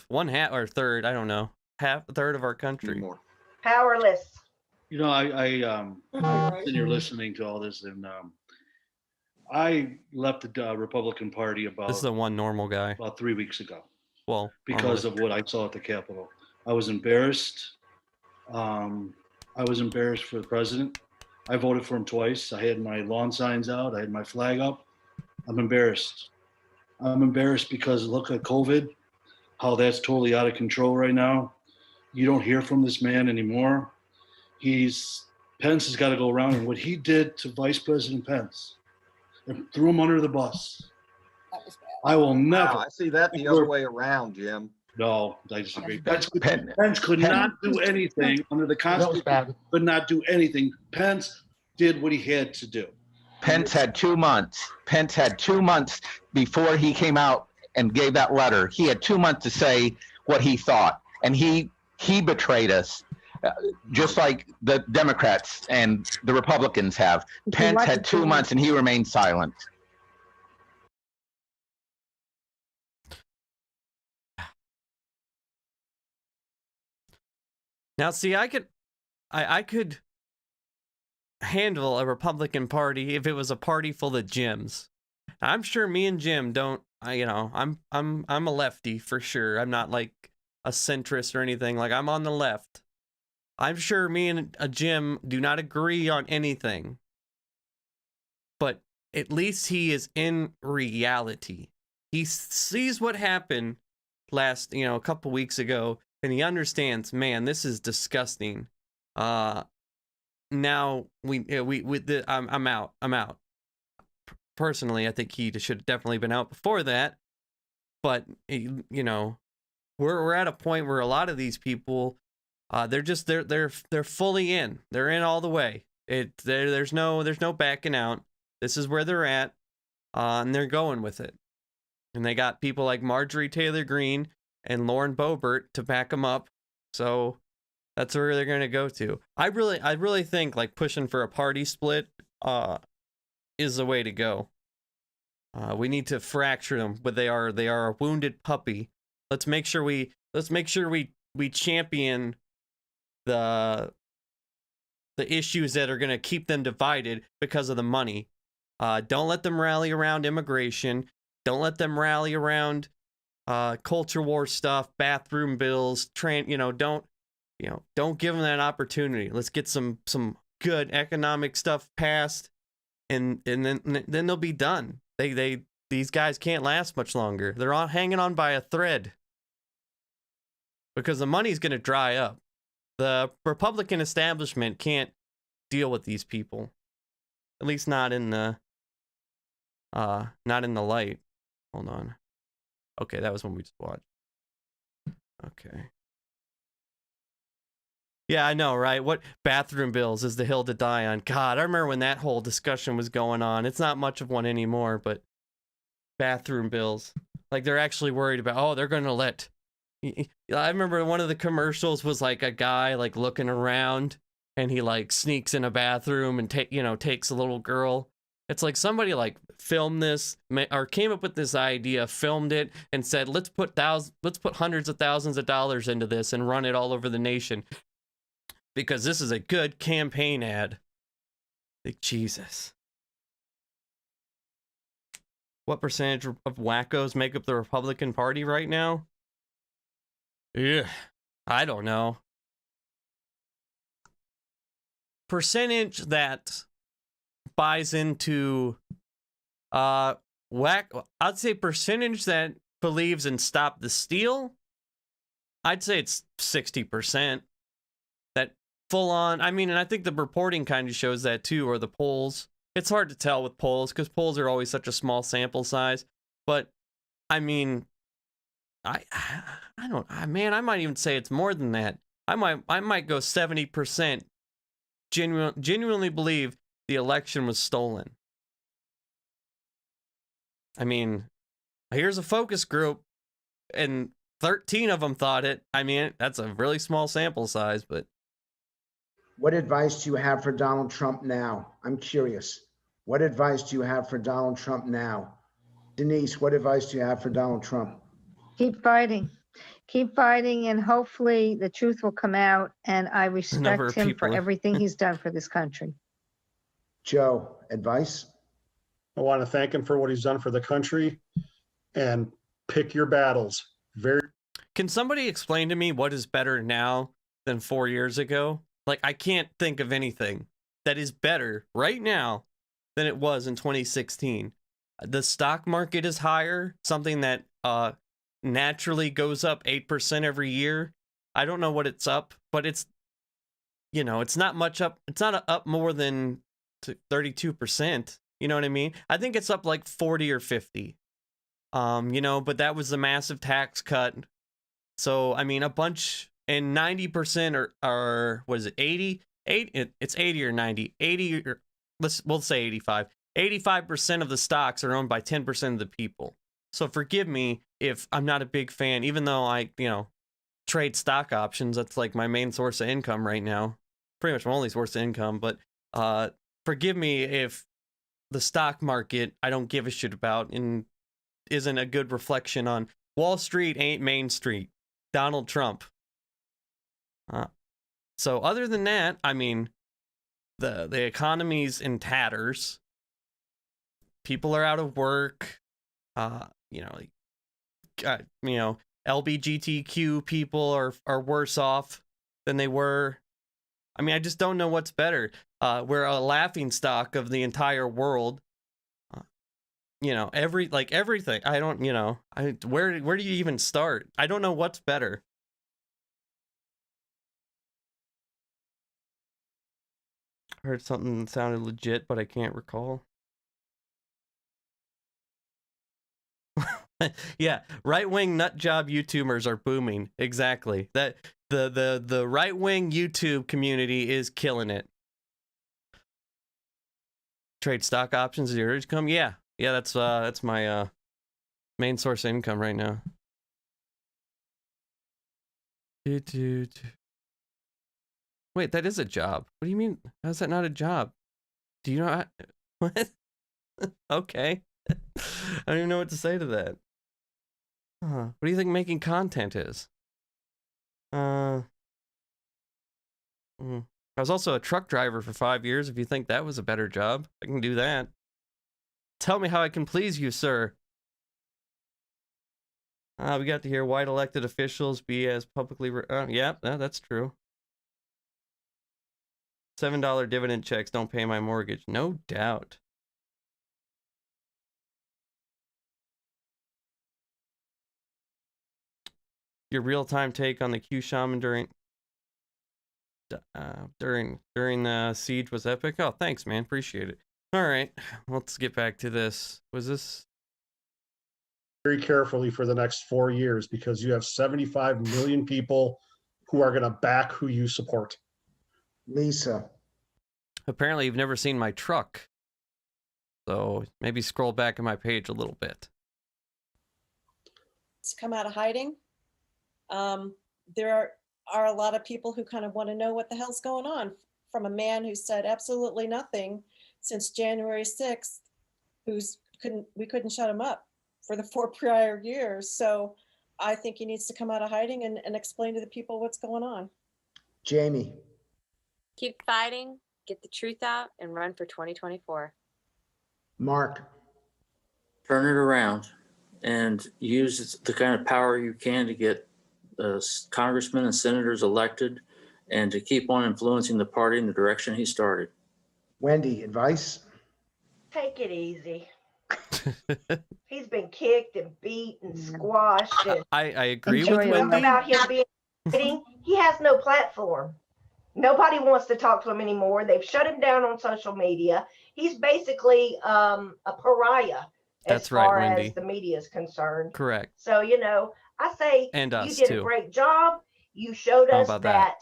one half or third, I don't know, a third of our country. Powerless. I sitting here listening to all this, and I left the Republican Party This is the one normal guy. About 3 weeks ago. Well, because of what I saw at the Capitol, I was embarrassed. I was embarrassed for the president. I voted for him twice. I had my lawn signs out. I had my flag up. I'm embarrassed. I'm embarrassed because look at COVID, how that's totally out of control right now. You don't hear from this man anymore. Pence has got to go around, and what he did to Vice President Pence and threw him under the bus. I will never. Wow, I see that the other way around, Jim. No, I disagree. Pence could not do anything under the Constitution. Could not do anything. Pence did what he had to do. Pence had 2 months. Pence had 2 months before he came out and gave that letter. He had 2 months to say what he thought, and he betrayed us, just like the Democrats and the Republicans have. Pence had 2 months, and he remained silent. Now, see, I could handle a Republican Party if it was a party full of Jims. I'm sure me and Jim don't. I'm a lefty for sure. I'm not like a centrist or anything. Like, I'm on the left. I'm sure me and a Jim do not agree on anything. But at least he is in reality. He sees what happened last, a couple weeks ago, and he understands, man, this is disgusting. Now I'm out. Personally, I think he should have definitely been out before that. But we're at a point where a lot of these people, they're fully in. They're in all the way. There's no backing out. This is where they're at, and they're going with it. And they got people like Marjorie Taylor Greene and Lauren Boebert to back them up. So that's where they're going to go to. I really think like pushing for a party split is the way to go. We need to fracture them, but they are a wounded puppy. Let's make sure we champion the issues that are going to keep them divided because of the money. Don't let them rally around immigration. Don't let them rally around culture war stuff, bathroom bills, don't give them that opportunity. Let's get some good economic stuff passed, and then they'll be done. These guys can't last much longer. They're all hanging on by a thread because the money's going to dry up. The Republican establishment can't deal with these people, at least not in the light. Hold on. Okay, that was one we just watched. Okay. Yeah, I know, right? What bathroom bills is the hill to die on? God, I remember when that whole discussion was going on. It's not much of one anymore, but bathroom bills. Like, they're actually worried about, they're going to let... I remember one of the commercials was like a guy like looking around, and he like sneaks in a bathroom and takes a little girl. It's like somebody like filmed this or came up with this idea, filmed it, and said, let's put hundreds of thousands of dollars into this and run it all over the nation because this is a good campaign ad. Like, Jesus. What percentage of wackos make up the Republican Party right now? Yeah, I don't know. Percentage that buys into I'd say percentage that believes in Stop the Steal, I'd say it's 60%. That full on, and I think the reporting kind of shows that too, or the polls. It's hard to tell with polls because polls are always such a small sample size. But I might even say it's more than that. I might go 70% genuinely believe the election was stolen. Here's a focus group, and 13 of them thought it. That's a really small sample size, but... What advice do you have for Donald Trump now? I'm curious. What advice do you have for Donald Trump now? Denise, what advice do you have for Donald Trump? Keep fighting, and hopefully the truth will come out, and I respect him for everything he's done for this country. Joe, advice? I want to thank him for what he's done for the country, and pick your battles. Can somebody explain to me what is better now than 4 years ago? Like, I can't think of anything that is better right now than it was in 2016. The stock market is higher, something that naturally goes up 8% every year. I don't know what it's up, but it's not much up. It's not up more than 32%. You know what I mean? I think it's up like 40 or 50. But that was the massive tax cut. So, a bunch, and 90% are what is it, 80? It's 80 or 90. 80, or we'll say 85. 85% of the stocks are owned by 10% of the people. So forgive me if I'm not a big fan, even though I, trade stock options. That's like my main source of income right now. Pretty much my only source of income. But forgive me if the stock market I don't give a shit about and isn't a good reflection on Wall Street ain't Main Street. Donald Trump. So other than that, the economy's in tatters. People are out of work. You know, you know, LGBTQ people are worse off than they were. I mean, I just don't know what's better. We're a laughingstock of the entire world. You know, everything. I don't, you know, where do you even start? I don't know what's better. Heard something that sounded legit, but I can't recall. Yeah, right-wing nutjob YouTubers are booming. Exactly. That the right-wing YouTube community is killing it. Trade stock options as your income. Yeah, that's my main source of income right now. Wait, that is a job. What do you mean? How's that not a job? Do you know what? Okay. I don't even know what to say to that. What do you think making content is? I was also a truck driver for 5 years. If you think that was a better job, I can do that. Tell me how I can please you, sir. We got to hear white elected officials be as publicly... yeah, that's true. $7 dividend checks don't pay my mortgage. No doubt. Your real-time take on the Q Shaman during the siege was epic. Oh, thanks, man. Appreciate it. All right, let's get back to this. Was this... Very carefully for the next 4 years, because you have 75 million people who are going to back who you support. Lisa. Apparently you've never seen my truck. So maybe scroll back in my page a little bit. It's come out of hiding. There are a lot of people who kind of want to know what the hell's going on from a man who said absolutely nothing since January 6th, we couldn't shut him up for the 4 prior years. So I think he needs to come out of hiding and explain to the people what's going on. Jamie. Keep fighting, get the truth out, and run for 2024. Mark. Turn it around and use the kind of power you can to get congressmen and senators elected and to keep on influencing the party in the direction he started. Wendy, advice? Take it easy. He's been kicked and beat and squashed. And I agree with Wendy. About him being, he has no platform. Nobody wants to talk to him anymore. They've shut him down on social media. He's basically a pariah as far as the media is concerned. Correct. So, you know, I say you did a great job. You showed us that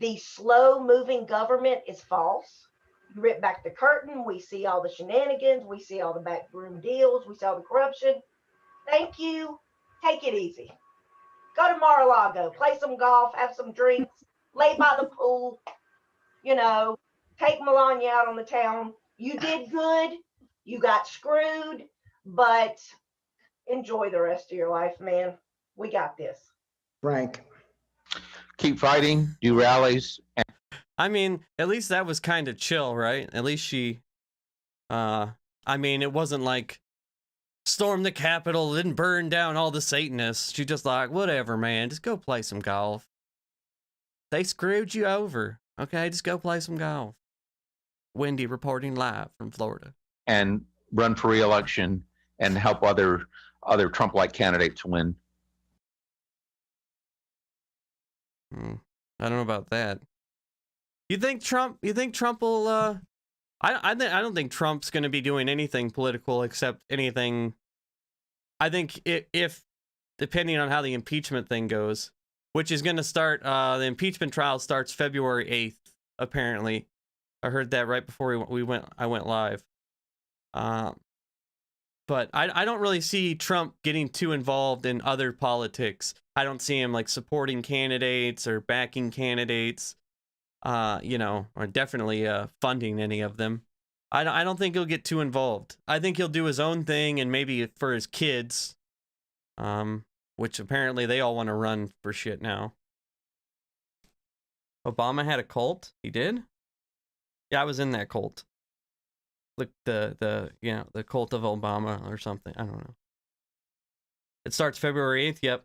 the slow moving government is false. You rip back the curtain. We see all the shenanigans. We see all the backroom deals. We see all the corruption. Thank you. Take it easy. Go to Mar-a-Lago, play some golf, have some drinks, lay by the pool, you know, take Melania out on the town. You did good. You got screwed, but enjoy the rest of your life, man. We got this. Frank. Keep fighting, do rallies. I mean, at least that was kind of chill, right? At least she, I mean, it wasn't like storm the Capitol, didn't burn down all the Satanists. She just like, whatever, man, just go play some golf. They screwed you over. Okay, just go play some golf. Wendy reporting live from Florida. And run for re-election and help other Trump-like candidates win. I don't know about that. You think Trump will I don't think Trump's going to be doing anything political except anything. I think if depending on how the impeachment thing goes, which is going to start, the impeachment trial starts February 8th, apparently. I heard that right before I went live. But I don't really see Trump getting too involved in other politics. I don't see him like supporting candidates or backing candidates, you know, or definitely funding any of them. I don't think he'll get too involved. I think he'll do his own thing and maybe for his kids, which apparently they all want to run for shit now. Obama had a cult? He did? Yeah, I was in that cult. Like the cult of Obama or something. I don't know. It starts February 8th. Yep.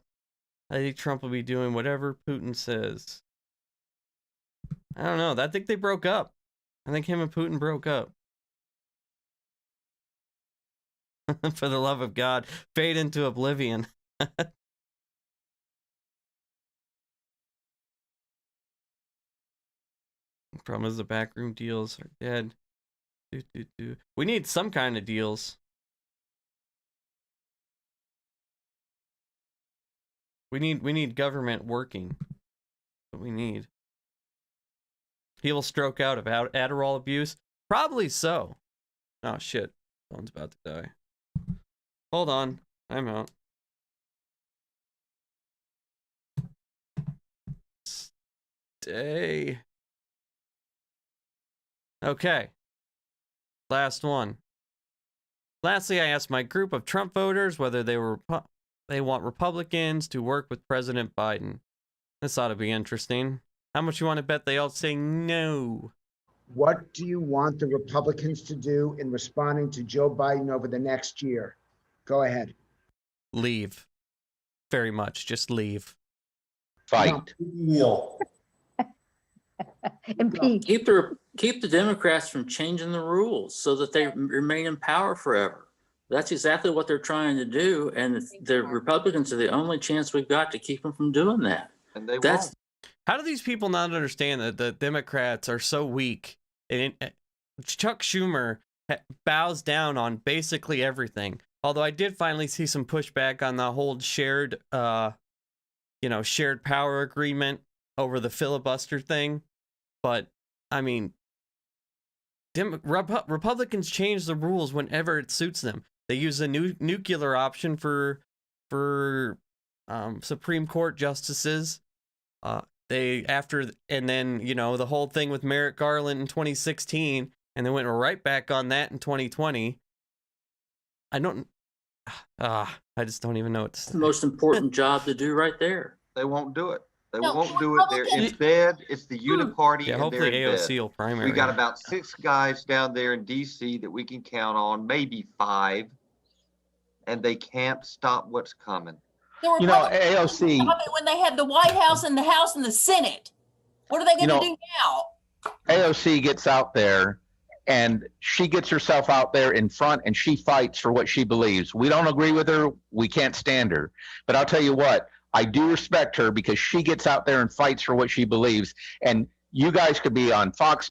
I think Trump will be doing whatever Putin says. I don't know. I think they broke up. I think him and Putin broke up. For the love of God, fade into oblivion. Problem is the backroom deals are dead. We need some kind of deals. We need government working. What we need. He will stroke out of Adderall abuse? Probably so. Oh shit. Someone's about to die. Hold on. I'm out. Stay. Okay. Last one. Lastly, I asked my group of Trump voters whether they want Republicans to work with President Biden. This ought to be interesting. How much you want to bet they all say no? What do you want the Republicans to do in responding to Joe Biden over the next year? Go ahead. Leave. Very much. Just leave. Fight. No. Impeach. Keep the Democrats from changing the rules so that they remain in power forever. That's exactly what they're trying to do, and the Republicans are the only chance we've got to keep them from doing that. And they won't. How do these people not understand that the Democrats are so weak? And Chuck Schumer bows down on basically everything. Although I did finally see some pushback on the whole shared power agreement over the filibuster thing. But I mean, Republicans change the rules whenever it suits them. They use a new nuclear option for Supreme Court justices. And then the whole thing with Merrick Garland in 2016, and they went right back on that in 2020. I just don't even know what to say. It's the most important job to do right there. They won't do it. They won't do it. They're in bed. It's the uniparty. Yeah, and hopefully they're in AOC bed. will primary. We got about 6 guys down there in DC that we can count on, maybe 5, and they can't stop what's coming. AOC. When they had the White House and the House and the Senate, what are they going to do now? AOC gets out there and she gets herself out there in front and she fights for what she believes. We don't agree with her. We can't stand her. But I'll tell you what, I do respect her because she gets out there and fights for what she believes. And you guys could be on Fox.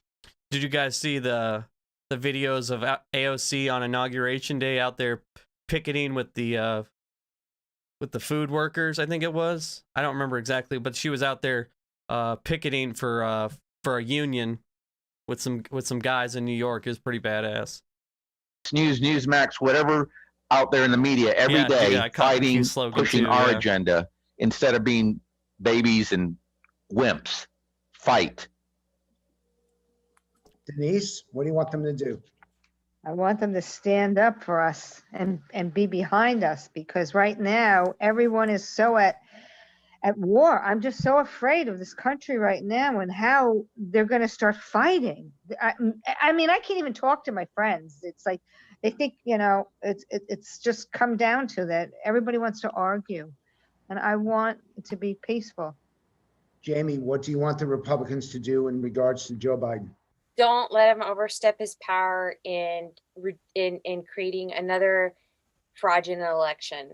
Did you guys see the videos of AOC on Inauguration Day out there picketing with the food workers? I think it was. I don't remember exactly, but she was out there picketing for a union with some guys in New York. It was pretty badass. Newsmax, whatever, out there in the media every day fighting, pushing our agenda instead of being babies and wimps. Fight. Denise, what do you want them to do? I want them to stand up for us and be behind us, because right now everyone is so at war. I'm just so afraid of this country right now and how they're going to start fighting. I mean, I can't even talk to my friends. It's like they think, it's just come down to that. Everybody wants to argue, and I want it to be peaceful. Jamie, what do you want the Republicans to do in regards to Joe Biden? Don't let him overstep his power in creating another fraudulent election.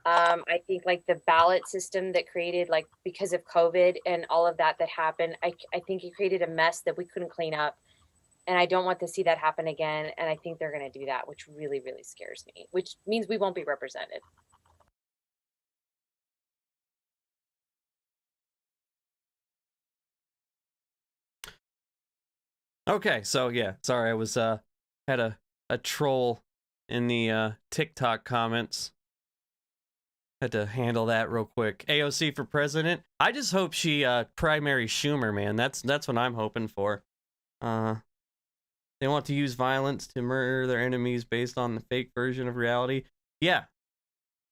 I think like the ballot system that created, like because of COVID and all of that happened, I think it created a mess that we couldn't clean up. And I don't want to see that happen again. And I think they're going to do that, which really, really scares me, which means we won't be represented. Okay, so yeah, sorry, I was had a troll in the TikTok comments. Had to handle that real quick. AOC for president. I just hope she primary Schumer, man. That's what I'm hoping for. They want to use violence to murder their enemies based on the fake version of reality. Yeah,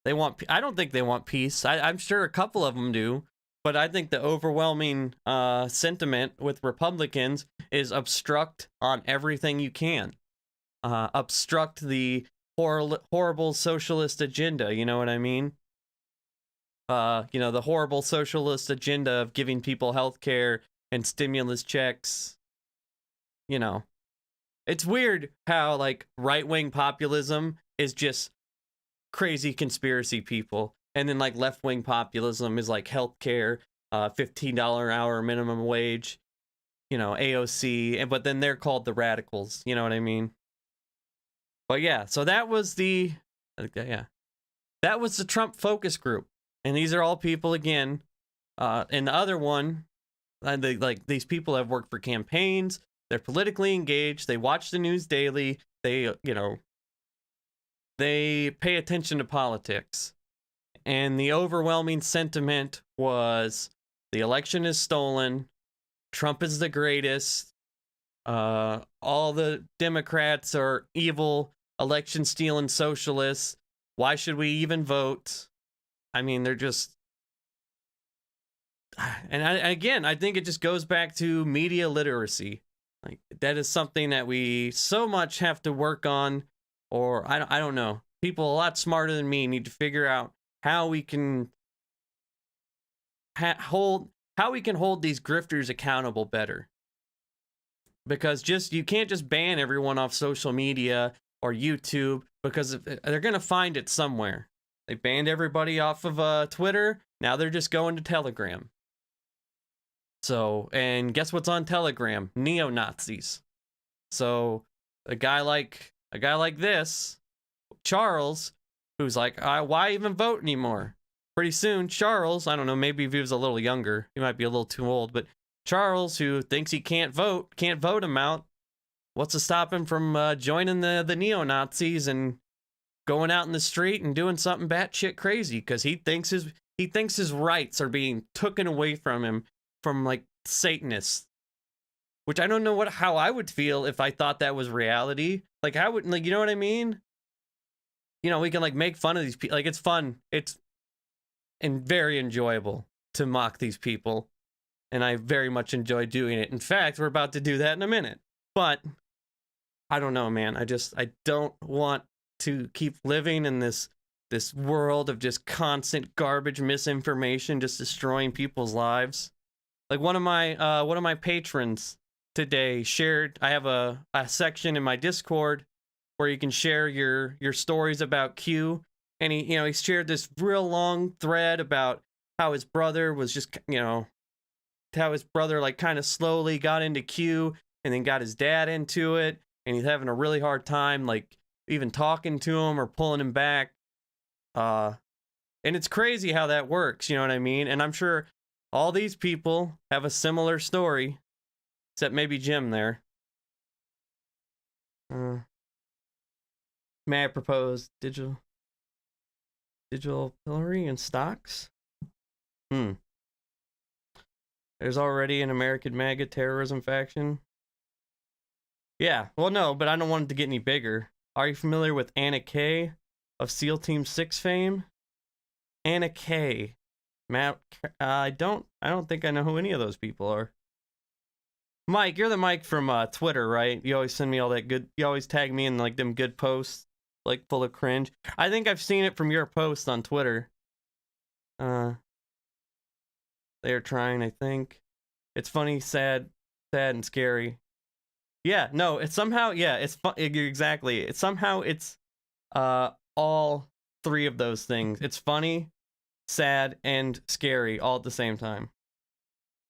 they want. I don't think they want peace. I'm sure a couple of them do, But I think the overwhelming sentiment with Republicans is obstruct on everything you can. Obstruct the horrible socialist agenda, you know what I mean? The horrible socialist agenda of giving people health care and stimulus checks. It's weird how, like, right-wing populism is just crazy conspiracy people. And then, like, left-wing populism is, like, healthcare, $15 an hour minimum wage, AOC. But then they're called the radicals. You know what I mean? But yeah, so that was the Trump focus group. And these are all people, again, and the other one, these people have worked for campaigns. They're politically engaged. They watch the news daily. They pay attention to politics. And the overwhelming sentiment was the election is stolen. Trump is the greatest. All the Democrats are evil, election stealing socialists. Why should we even vote? I mean, they're just... And I think it just goes back to media literacy. Like, that is something that we so much have to work on, or I don't know. People a lot smarter than me need to figure out how we can hold these grifters accountable better. Because you can't just ban everyone off social media or YouTube, because they're going to find it somewhere. They banned everybody off of Twitter. Now they're just going to Telegram. So, and guess what's on Telegram? Neo-Nazis. So a guy like this, Charles, who's like, why even vote anymore? Pretty soon, Charles, I don't know, maybe if he was a little younger, he might be a little too old, but Charles, who thinks he can't vote him out. What's to stop him from joining the neo-Nazis and going out in the street and doing something batshit crazy? Because he thinks his rights are being taken away from him from, like, Satanists. Which I don't know how I would feel if I thought that was reality. Like, how would, like, you know what I mean? We can, like, make fun of these people. Like, it's fun. It's very enjoyable to mock these people. And I very much enjoy doing it. In fact, we're about to do that in a minute. But I don't know, man. I don't want to keep living in this world of just constant garbage misinformation just destroying people's lives. Like, one of my patrons today shared, I have a section in my Discord where you can share your stories about Q, and he shared this real long thread about how his brother was just, how his brother, like, kind of slowly got into Q and then got his dad into it, and he's having a really hard time, like, even talking to him or pulling him back. And it's crazy how that works, you know what I mean? And I'm sure all these people have a similar story, except maybe Jim there. May I propose digital pillory and stocks? There's already an American MAGA terrorism faction. Yeah, well, no, but I don't want it to get any bigger. Are you familiar with Anna Kay of SEAL Team 6 fame? Anna Kay. Matt, I don't think I know who any of those people are. Mike, you're the Mike from Twitter, right? You always send me all that good, you always tag me in, like, them good posts, like, full of cringe. I think I've seen it from your post on Twitter. They're trying, I think. It's funny, sad, and scary. Yeah, no, it's somehow, yeah, it's exactly. It's somehow, it's all three of those things. It's funny, sad, and scary all at the same time.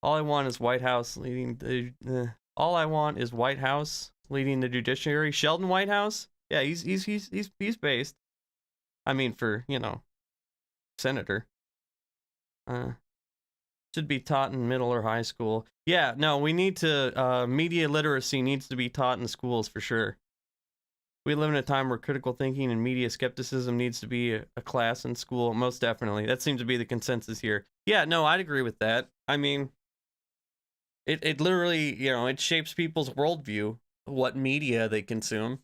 All I want is White House leading the judiciary. Sheldon Whitehouse? Yeah, he's based. I mean, for, senator. Should be taught in middle or high school. Yeah, no, we need to, media literacy needs to be taught in schools for sure. We live in a time where critical thinking and media skepticism needs to be a class in school, most definitely. That seems to be the consensus here. Yeah, no, I'd agree with that. I mean, it literally, it shapes people's worldview, what media they consume,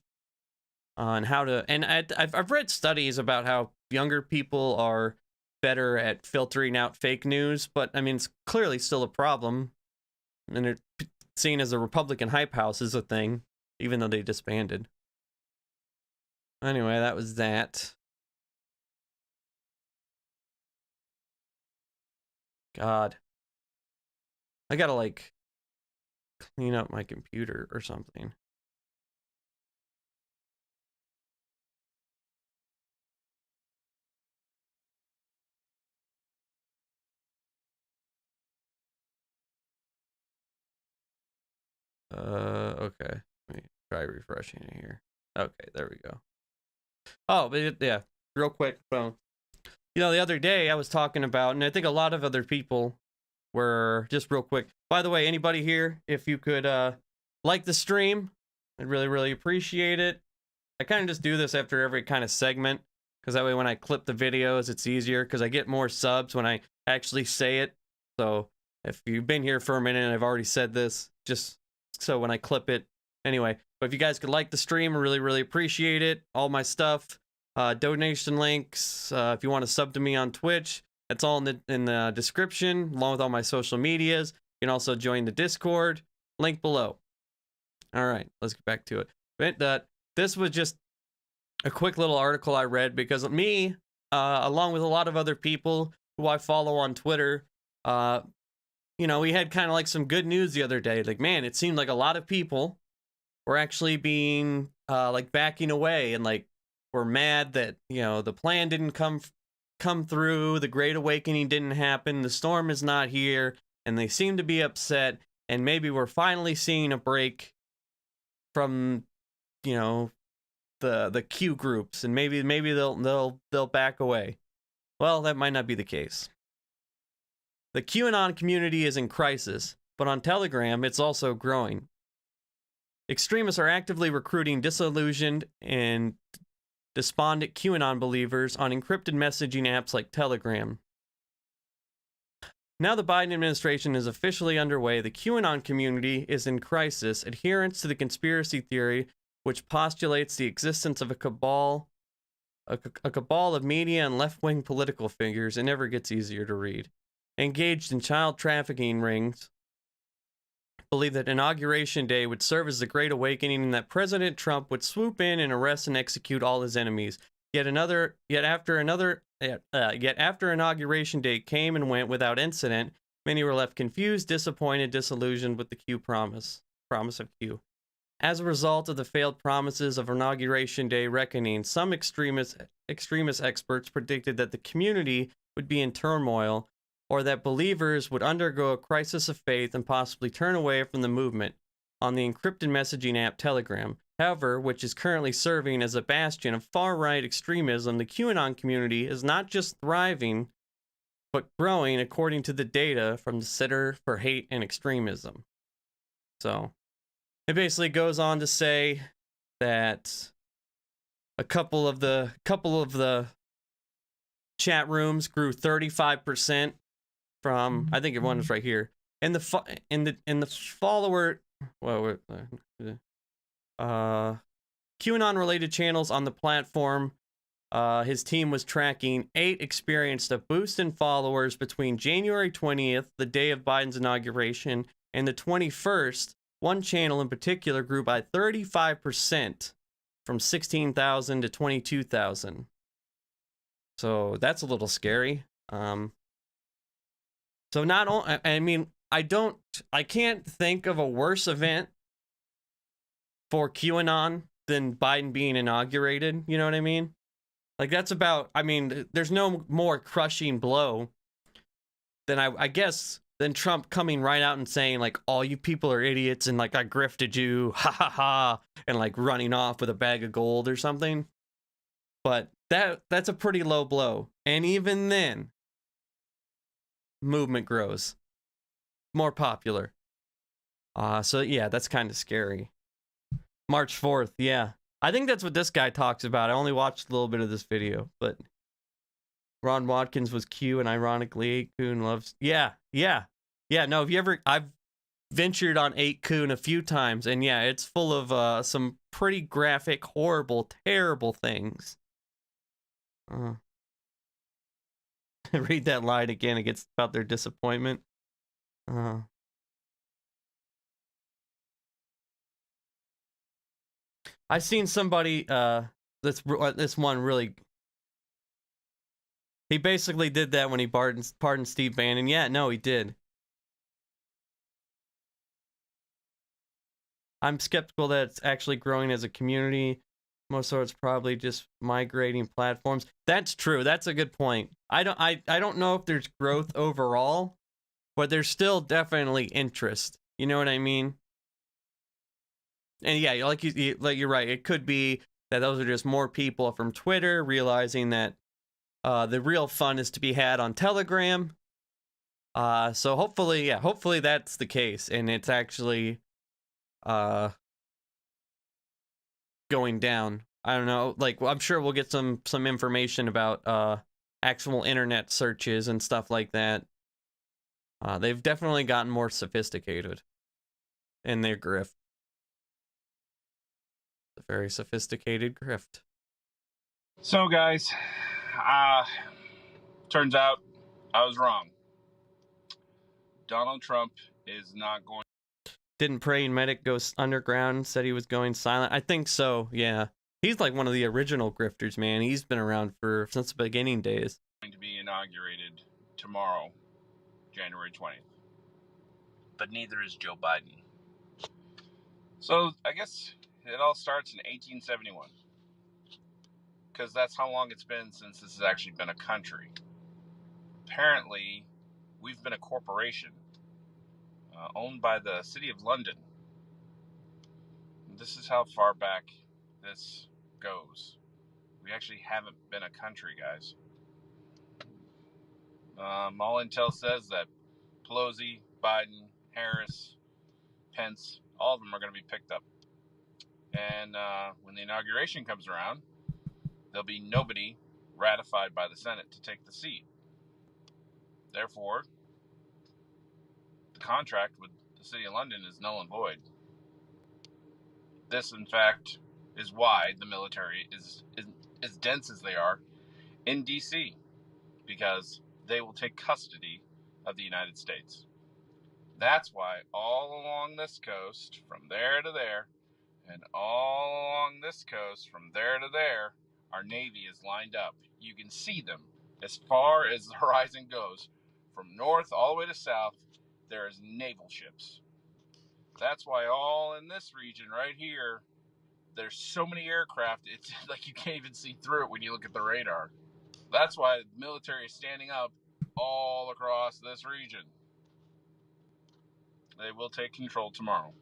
and how to, and I've read studies about how younger people are better at filtering out fake news, but I mean, it's clearly still a problem. And it's seen as a Republican hype house is a thing, even though they disbanded. Anyway, that was that. God. I gotta, like, clean up my computer or something. Okay. Let me try refreshing it here. Okay, there we go. Oh, but yeah, real quick. So, the other day I was talking about, and I think a lot of other people were, just real quick. By the way, anybody here, if you could like the stream, I'd really, really appreciate it. I kind of just do this after every kind of segment, because that way when I clip the videos, it's easier, because I get more subs when I actually say it. So if you've been here for a minute and I've already said this, just so when I clip it. Anyway, but if you guys could like the stream, I really, really appreciate it. All my stuff, donation links, if you want to sub to me on Twitch, that's all in the description, along with all my social medias. You can also join the Discord, link below. All right, let's get back to it. But this was just a quick little article I read because me, along with a lot of other people who I follow on Twitter, we had kind of like some good news the other day. Like, man, it seemed like a lot of people were actually being like backing away and like were mad that, the plan didn't come through, the Great Awakening didn't happen, the storm is not here, and they seem to be upset, and maybe we're finally seeing a break from, the Q groups, and maybe they'll back away. Well, that might not be the case. The QAnon community is in crisis, but on Telegram, it's also growing. Extremists are actively recruiting disillusioned and despondent QAnon believers on encrypted messaging apps like Telegram. Now the Biden administration is officially underway, the QAnon community is in crisis. Adherence to the conspiracy theory, which postulates the existence of a cabal of media and left-wing political figures, it never gets easier to read, engaged in child trafficking rings, believe that Inauguration Day would serve as the Great Awakening and that President Trump would swoop in and arrest and execute all his enemies. Yet after Inauguration Day came and went without incident, many were left confused, disappointed, disillusioned with the Q promise of Q. As a result of the failed promises of Inauguration Day reckoning, some extremist experts predicted that the community would be in turmoil, or that believers would undergo a crisis of faith and possibly turn away from the movement on the encrypted messaging app Telegram. However, which is currently serving as a bastion of far-right extremism, the QAnon community is not just thriving, but growing according to the data from the Center for Hate and Extremism. So, it basically goes on to say that a couple of the chat rooms grew 35% from, I think one is right here, and the follower, QAnon related channels on the platform. His team was tracking 8 experienced a boost in followers between January 20th, the day of Biden's inauguration, and the 21st. One channel in particular grew by 35% from 16,000 to 22,000. So that's a little scary. So not only, I mean, I can't think of a worse event for QAnon than Biden being inaugurated. You know what I mean? Like, that's about, I mean, there's no more crushing blow than I guess than Trump coming right out and saying, like, all you people are idiots and, like, I grifted you, ha ha ha, and, like, running off with a bag of gold or something. But that's a pretty low blow. And even then, movement grows. More popular. So yeah, that's kind of scary. March 4th, yeah. I think that's what this guy talks about. I only watched a little bit of this video, but Ron Watkins was Q, and ironically, 8kun loves. Yeah. No, I've ventured on 8kun a few times, and yeah, it's full of some pretty graphic, horrible, terrible things. read that line again. It gets about their disappointment. I've seen somebody this one really. He basically did that when he pardoned Steve Bannon. Yeah, no, he did. I'm skeptical that it's actually growing as a community. Most of it's probably just migrating platforms. That's true. That's a good point. I don't know if there's growth overall, but there's still definitely interest. You know what I mean? And yeah, like you're right. It could be that those are just more people from Twitter realizing that the real fun is to be had on Telegram. So hopefully that's the case, and it's actually going down. I don't know. Like, I'm sure we'll get some information about actual internet searches and stuff like that. They've definitely gotten more sophisticated in their grift. A very sophisticated grift. So, guys, turns out I was wrong. Donald Trump is not going. Didn't Praying Medic go underground? Said he was going silent. I think so. Yeah, he's like one of the original grifters, man. He's been around since the beginning days. Going to be inaugurated tomorrow, January 20th. But neither is Joe Biden. So I guess it all starts in 1871. Because that's how long it's been since this has actually been a country. Apparently, we've been a corporation owned by the City of London. This is how far back this goes. We actually haven't been a country, guys. All intel says that Pelosi, Biden, Harris, Pence, all of them are going to be picked up. And when the inauguration comes around, there'll be nobody ratified by the Senate to take the seat. Therefore, the contract with the City of London is null and void. This, in fact, is why the military is as dense as they are in D.C., because they will take custody of the United States. That's why all along this coast, from there to there, and all along this coast, from there to there, our Navy is lined up. You can see them as far as the horizon goes. From north all the way to south, there is naval ships. That's why all in this region right here, there's so many aircraft, it's like you can't even see through it when you look at the radar. That's why the military is standing up all across this region. They will take control tomorrow.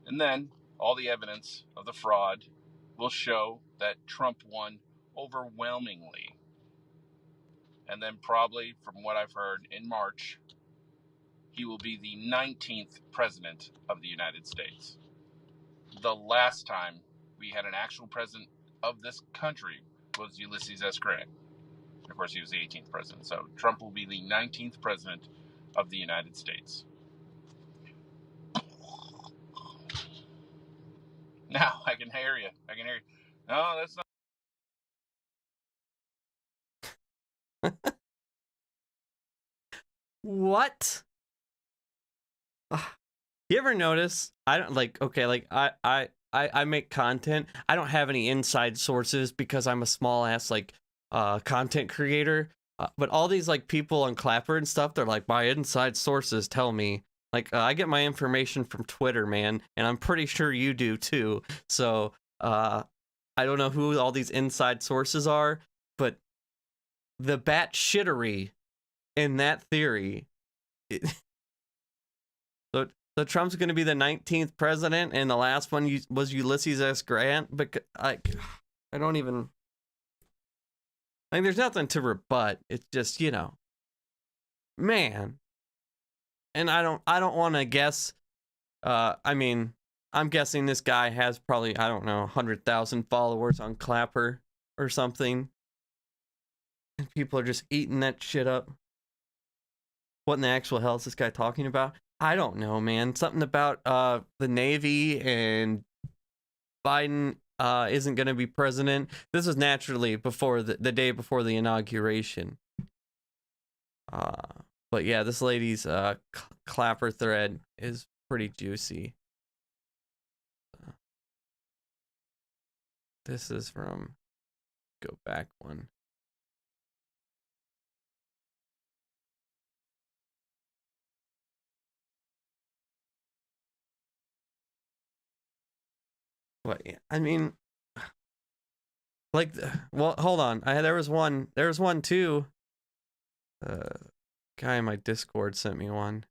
And then all the evidence of the fraud will show that Trump won overwhelmingly. And then probably, from what I've heard, in March, he will be the 19th president of the United States. The last time we had an actual president of this country was Ulysses S. Grant. Of course, he was the 18th president. So Trump will be the 19th president of the United States. Now, I can hear you. No, that's not. What? You ever notice? I don't like. Okay, like I make content. I don't have any inside sources because I'm a small ass content creator. But all these like people on Clapper and stuff, they're like, my inside sources tell me. Like I get my information from Twitter, man, and I'm pretty sure you do too. So I don't know who all these inside sources are, but the batshittery in that theory. So Trump's going to be the 19th president, and the last one was Ulysses S. Grant. But I don't even. Like, there's nothing to rebut. It's just, man. And I don't want to guess. I mean, I'm guessing this guy has probably, I don't know, 100,000 followers on Clapper or something. And people are just eating that shit up. What in the actual hell is this guy talking about? I don't know, man. Something about the Navy and Biden isn't going to be president. This was naturally before the day before the inauguration. But yeah, this lady's clapper thread is pretty juicy. This is from, go back one. What? I mean, like, well, hold on. There was one too. Guy in my Discord sent me one.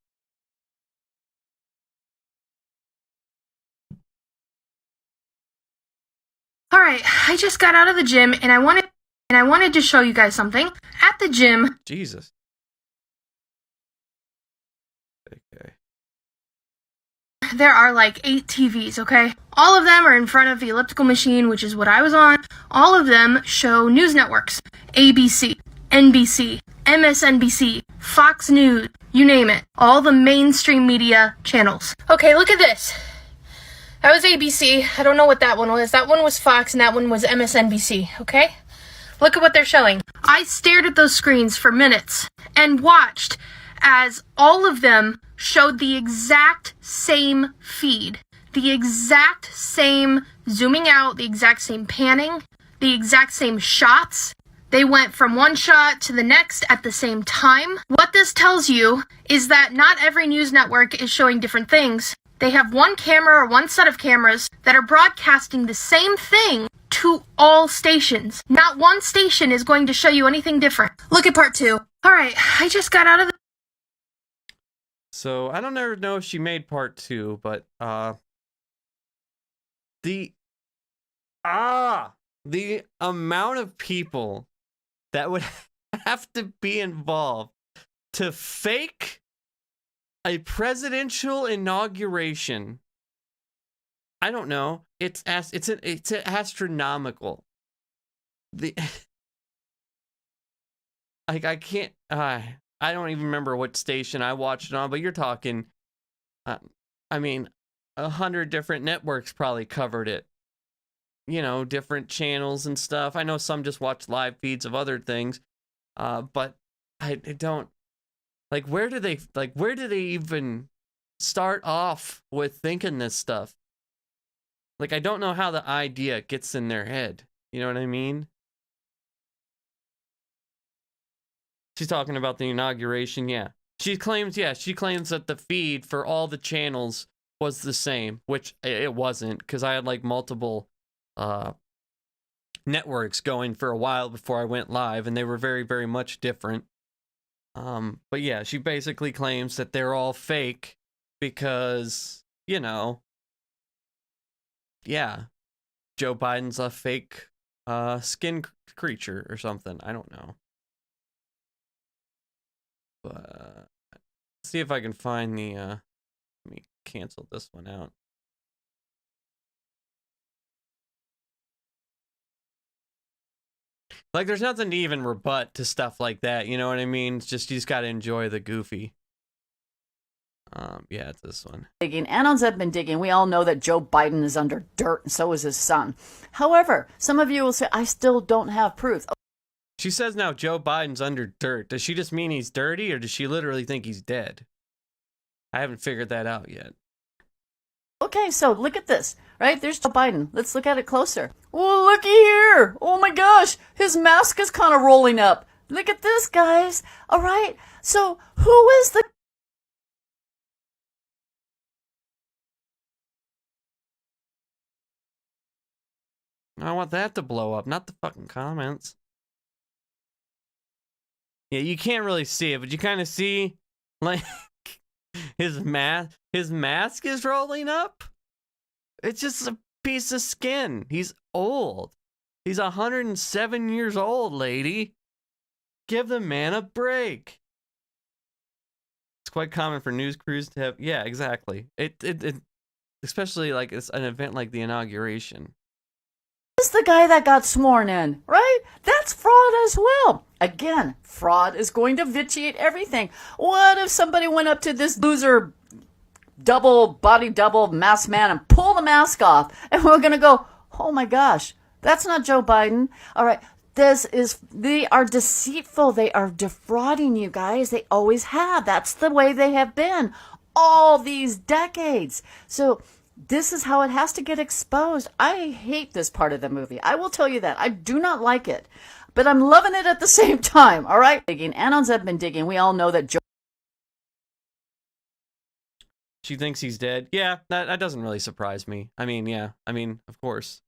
All right, I just got out of the gym and I wanted to show you guys something. At the gym, Jesus. Okay. There are like 8 TVs, okay? All of them are in front of the elliptical machine, which is what I was on. All of them show news networks. ABC, NBC, MSNBC, Fox News, you name it. All the mainstream media channels. Okay, look at this. That was ABC. I don't know what that one was. That one was Fox and that one was MSNBC, okay? Look at what they're showing. I stared at those screens for minutes and watched as all of them showed the exact same feed. The exact same zooming out, the exact same panning, the exact same shots. They went from one shot to the next at the same time. What this tells you is that not every news network is showing different things. They have one camera or one set of cameras that are broadcasting the same thing to all stations. Not one station is going to show you anything different. Look at part 2. All right, I just got out of the... So, I don't ever know if she made part 2, but, the amount of people that would have to be involved to fake a presidential inauguration, I don't know. It's astronomical. I can't. I don't even remember what station I watched it on, but you're talking. I mean, 100 different networks probably covered it. You know, different channels and stuff. I know some just watch live feeds of other things, but I don't. Like, where do they even start off with thinking this stuff? Like, I don't know how the idea gets in their head. You know what I mean? She's talking about the inauguration, yeah. She claims that the feed for all the channels was the same, which it wasn't, because I had, like, multiple networks going for a while before I went live, and they were very, very much different. But yeah, she basically claims that they're all fake because, you know, yeah, Joe Biden's a fake skin creature or something. I don't know. But see if I can find the let me cancel this one out. Like, there's nothing to even rebut to stuff like that, you know what I mean? It's just, you just gotta enjoy the goofy. Yeah, it's this one. Digging. Anons have been digging. We all know that Joe Biden is under dirt, and so is his son. However, some of you will say, I still don't have proof. She says now Joe Biden's under dirt. Does she just mean he's dirty, or does she literally think he's dead? I haven't figured that out yet. Okay, so look at this, right? There's Joe Biden. Let's look at it closer. Oh, looky here. Oh my gosh, his mask is kind of rolling up. Look at this, guys. All right, so who is the... I want that to blow up, not the fucking comments. Yeah, you can't really see it, but you kind of see, like, his mask is rolling up. It's just a piece of skin. He's old. He's 107 years old, lady. Give the man a break. It's quite common for news crews to have, yeah, exactly. It especially like it's an event like the inauguration. This is the guy that got sworn in, right? That's fraud as well. Again, fraud is going to vitiate everything. What if somebody went up to this loser double masked man and pull the mask off, and we're going to go, oh my gosh, that's not Joe Biden. All right, They are deceitful. They are defrauding you guys. They always have. That's the way they have been all these decades. So this is how it has to get exposed. I hate this part of the movie. I will tell you that. I do not like it, but I'm loving it at the same time. All right. Anons have been digging. We all know that Joe. She thinks he's dead. Yeah, that doesn't really surprise me. I mean, yeah. I mean, of course.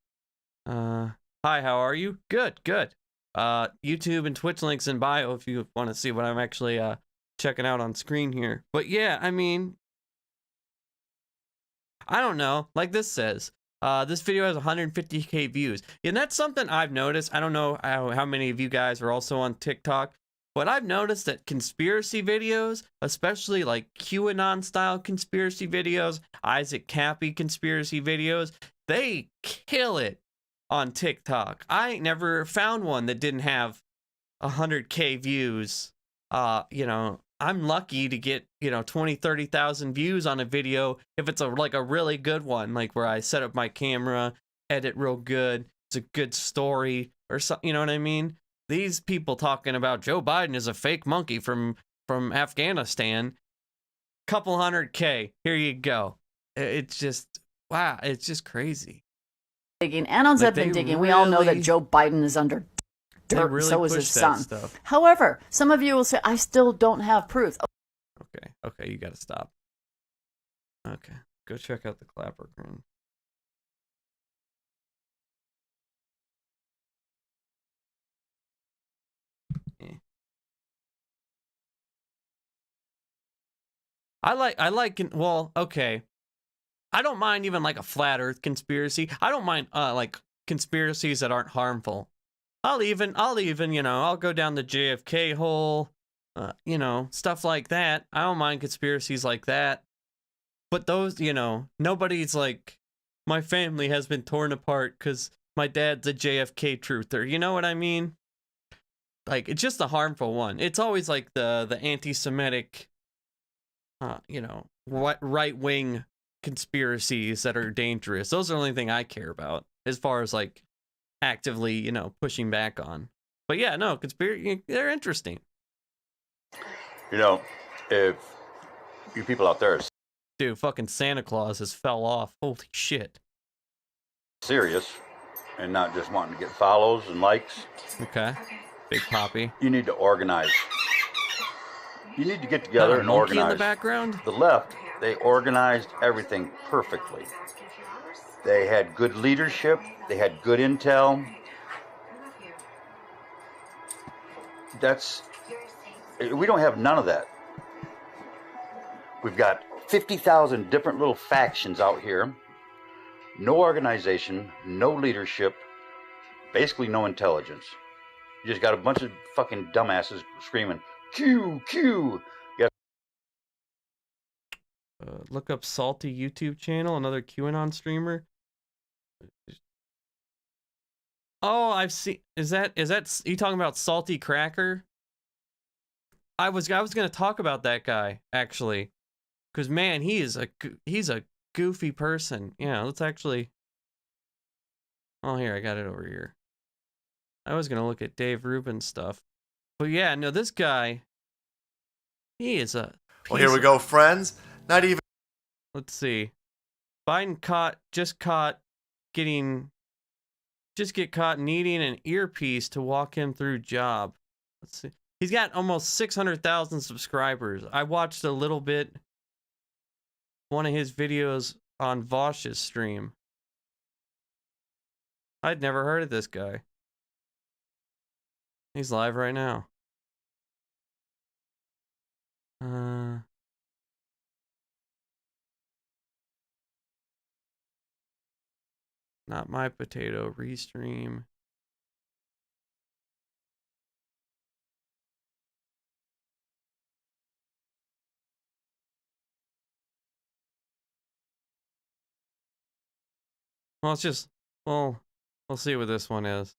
Hi, how are you? Good. YouTube and Twitch links in bio if you want to see what I'm actually checking out on screen here. But yeah, I mean, I don't know. Like this says, this video has 150K views. And that's something I've noticed. I don't know how many of you guys are also on TikTok, but I've noticed that conspiracy videos, especially like QAnon style conspiracy videos, Isaac Cappy conspiracy videos, they kill it on TikTok. I ain't never found one that didn't have 100K views. You know, I'm lucky to get, 20, 30,000 views on a video if it's like a really good one, like where I set up my camera, edit real good, it's a good story or something, you know what I mean? These people talking about Joe Biden is a fake monkey from Afghanistan, couple 100K, here you go. It's just, wow, it's just crazy. Anons have been digging. We all know that Joe Biden is under dirt, really so is his son. Stuff. However, some of you will say, I still don't have proof. Okay, you gotta stop. Okay, go check out the Clapper Grin. I like, well, okay. I don't mind even like a flat earth conspiracy. I don't mind like conspiracies that aren't harmful. I'll even, I'll go down the JFK hole, stuff like that. I don't mind conspiracies like that. But those, nobody's like, my family has been torn apart because my dad's a JFK truther. You know what I mean? Like, it's just a harmful one. It's always like the anti-Semitic, right-wing conspiracies that are dangerous. Those are the only thing I care about as far as like actively, pushing back on. But yeah, no, conspiracy, they're interesting. If you people out there are Dude, fucking Santa Claus has fell off. Holy shit. serious and not just wanting to get follows and likes, Okay. Big Poppy. you need to organize. You need to get together and monkey organize. in the background? The left, they organized everything perfectly. They had good leadership. They had good intel. We don't have none of that. We've got 50,000 different little factions out here. No organization, no leadership, basically no intelligence. You just got a bunch of fucking dumbasses screaming, Q, Q. Yes. Look up Salty YouTube channel, another QAnon streamer. Oh, I've seen. Is that you talking about Salty Cracker? I was gonna talk about that guy actually, because man, he's a goofy person. Yeah, let's actually. Oh, here I got it over here. I was gonna look at Dave Rubin's stuff, but yeah, no, this guy. He is a. Well, here we go, friends. Not even. Let's see. Biden just get caught needing an earpiece to walk him through job. Let's see. He's got almost 600,000 subscribers. I watched a little bit one of his videos on Vosh's stream. I'd never heard of this guy. He's live right now. Not my potato. Restream. Well, we'll see what this one is.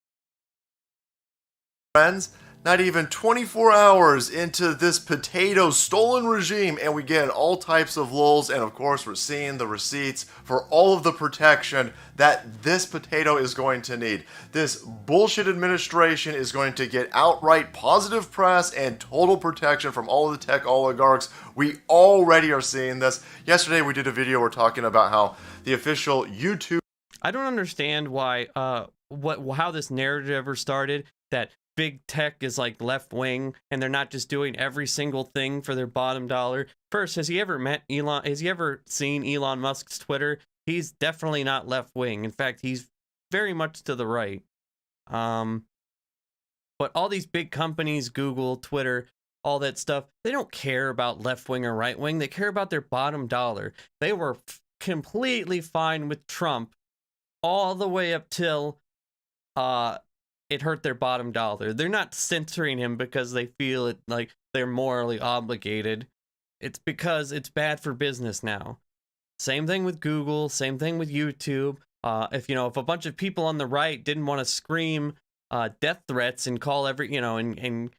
Friends, not even 24 hours into this potato stolen regime, and we get all types of lulls, and of course we're seeing the receipts for all of the protection that this potato is going to need. This bullshit administration is going to get outright positive press and total protection from all of the tech oligarchs. We already are seeing this. Yesterday we did a video where talking about how the official YouTube... I don't understand why, how this narrative ever started, that big tech is like left wing and they're not just doing every single thing for their bottom dollar. First, has he ever met Elon? Has he ever seen Elon Musk's Twitter? He's definitely not left wing. In fact, he's very much to the right. But all these big companies, Google, Twitter, all that stuff, they don't care about left wing or right wing. They care about their bottom dollar. They were completely fine with Trump all the way up till it hurt their bottom dollar. They're not censoring him because they feel it like they're morally obligated. It's because it's bad for business now. Same thing with Google, same thing with YouTube. If a bunch of people on the right didn't want to scream death threats and call and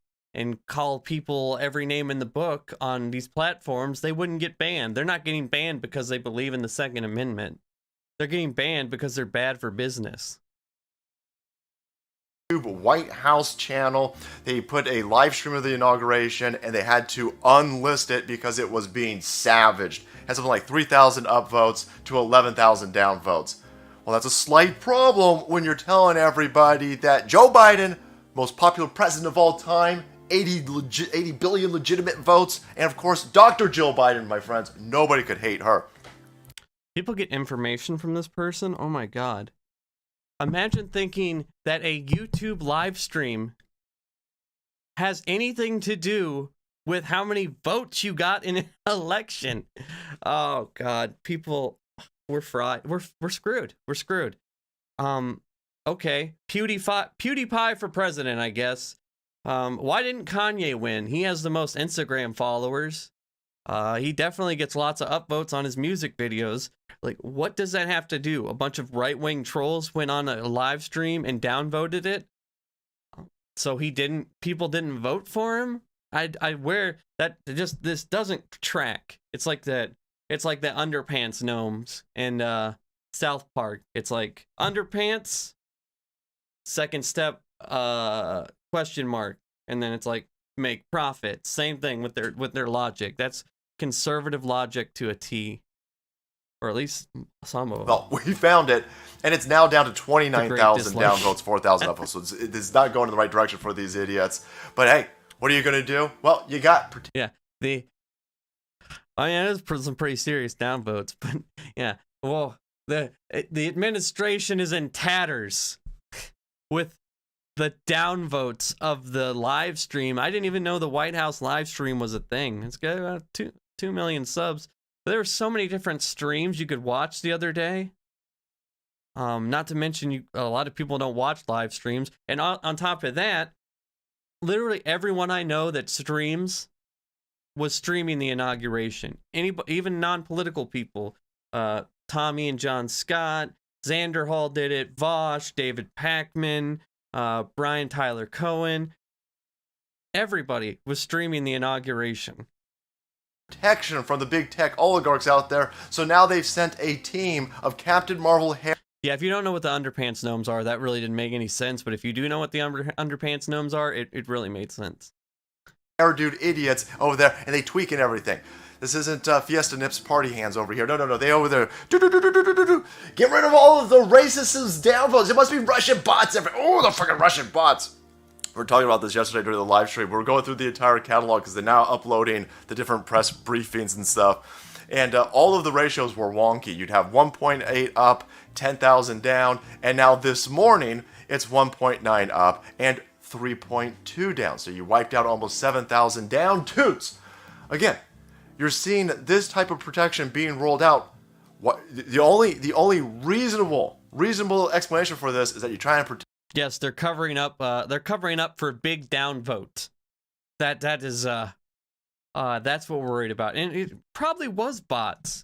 call people every name in the book on these platforms, they wouldn't get banned. They're not getting banned because they believe in the Second Amendment. They're getting banned because they're bad for business. White House channel, they put a live stream of the inauguration and they had to unlist it because it was being savaged. It had something like 3,000 upvotes to 11,000 downvotes. Well, that's a slight problem when you're telling everybody that Joe Biden, most popular president of all time, 80 billion legitimate votes, and of course Dr. Jill Biden, my friends, nobody could hate her. People get information from this person? Oh my god. Imagine thinking that a YouTube live stream has anything to do with how many votes you got in an election. Oh God, people, we're fried. We're screwed. We're screwed. Okay, PewDiePie for president, I guess. Why didn't Kanye win? He has the most Instagram followers. He definitely gets lots of upvotes on his music videos. Like, what does that have to do? A bunch of right-wing trolls went on a live stream and downvoted it, so people didn't vote for him. This doesn't track. It's like that underpants gnomes and South Park. It's like underpants, second step, question mark, and then it's like make profit. Same thing with their logic. That's conservative logic to a T, or at least some of them. Well, we found it, and it's now down to 29,000 downvotes, 4,000 upvotes. So it's not going in the right direction for these idiots. But hey, what are you going to do? Well, you got... Yeah, it is some pretty serious downvotes, but yeah. Well, the administration is in tatters with the downvotes of the live stream. I didn't even know the White House live stream was a thing. It's got about 2 million subs. But there were so many different streams you could watch the other day. Not to mention, a lot of people don't watch live streams. And on top of that, literally everyone I know that streams was streaming the inauguration. Even non-political people. Tommy and John Scott, Xander Hall did it, Vosh, David Pakman, Brian Tyler Cohen. Everybody was streaming the inauguration. Protection from the big tech oligarchs out there. So now they've sent a team of Captain Marvel hair. Yeah, if you don't know what the underpants gnomes are, that really didn't make any sense. But if you do know what the underpants gnomes are, it really made sense. Dude idiots over there, and they tweaking everything. This isn't Fiesta Nips party hands over here. No. They over there. Get rid of all of the racists' downvotes. It must be Russian bots. Oh, the fucking Russian bots. We were talking about this yesterday during the live stream. We were going through the entire catalog because they're now uploading the different press briefings and stuff. And all of the ratios were wonky. You'd have 1.8 up, 10,000 down. And now this morning, it's 1.9 up and 3.2 down. So you wiped out almost 7,000 down. Toots! Again, you're seeing this type of protection being rolled out. The only reasonable explanation for this is that you're trying to protect. Yes, they're covering up. They're covering up for big downvote. That is that's what we're worried about, and it probably was bots.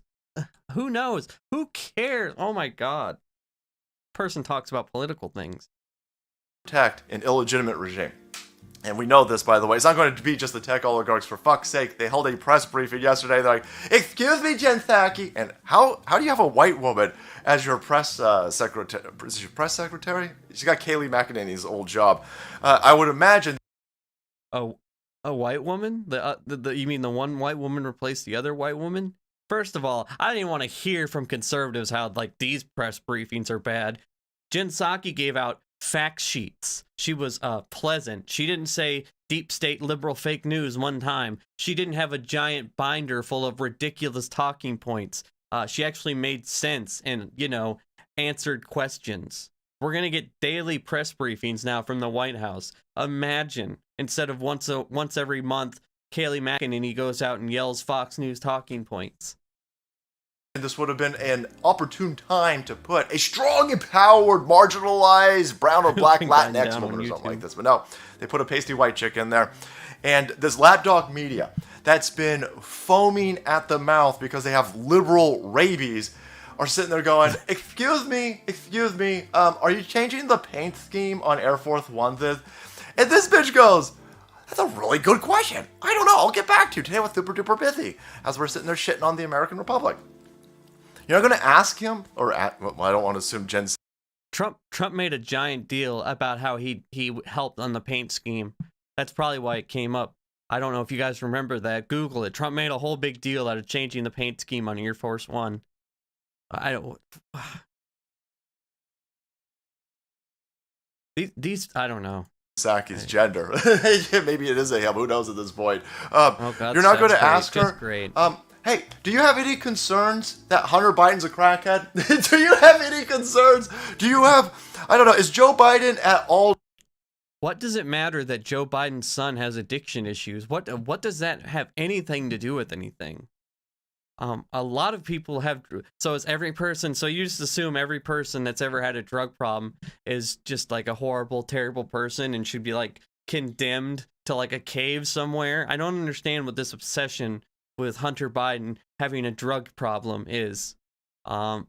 Who knows? Who cares? Oh my god! Person talks about political things. Protect an illegitimate regime. and we know this, by the way, it's not going to be just the tech oligarchs. For fuck's sake, they held a press briefing yesterday. They're like, "Excuse me, Jen Psaki." And how do you have a white woman as your press secretary? Is she your press secretary? She got Kayleigh McEnany's old job. I would imagine. A white woman? You mean the one white woman replaced the other white woman? First of all, I didn't want to hear from conservatives how like these press briefings are bad. Jen Psaki gave out fact sheets. She was pleasant. She didn't say deep state liberal fake news one time. She didn't have a giant binder full of ridiculous talking points. She actually made sense and, answered questions. We're going to get daily press briefings now from the White House. Imagine, instead of once every month, Kayleigh McEnany goes out and yells Fox News talking points. This would have been an opportune time to put a strong, empowered, marginalized, brown or black Latinx woman or something like this. But no, they put a pasty white chick in there. And this lapdog media that's been foaming at the mouth because they have liberal rabies are sitting there going, excuse me, are you changing the paint scheme on Air Force Ones? And this bitch goes, that's a really good question. I don't know. I'll get back to you today with Super Duper Pithy as we're sitting there shitting on the American Republic. You're not going to ask him I don't want to assume Jen's. Trump made a giant deal about how he helped on the paint scheme. That's probably why it came up. I don't know if you guys remember that. Google it. Trump made a whole big deal out of changing the paint scheme on Air Force One. These I don't know. Psaki's gender. Maybe it is a him. Who knows at this point? Oh God, you're not going to ask her. Great. Hey, do you have any concerns that Hunter Biden's a crackhead? Do you have any concerns? Do you have, I don't know, is Joe Biden at all? What does it matter that Joe Biden's son has addiction issues? What does that have anything to do with anything? A lot of people have, so is every person, so you just assume every person that's ever had a drug problem is just like a horrible, terrible person and should be like condemned to like a cave somewhere. I don't understand what this obsession with Hunter Biden having a drug problem is. In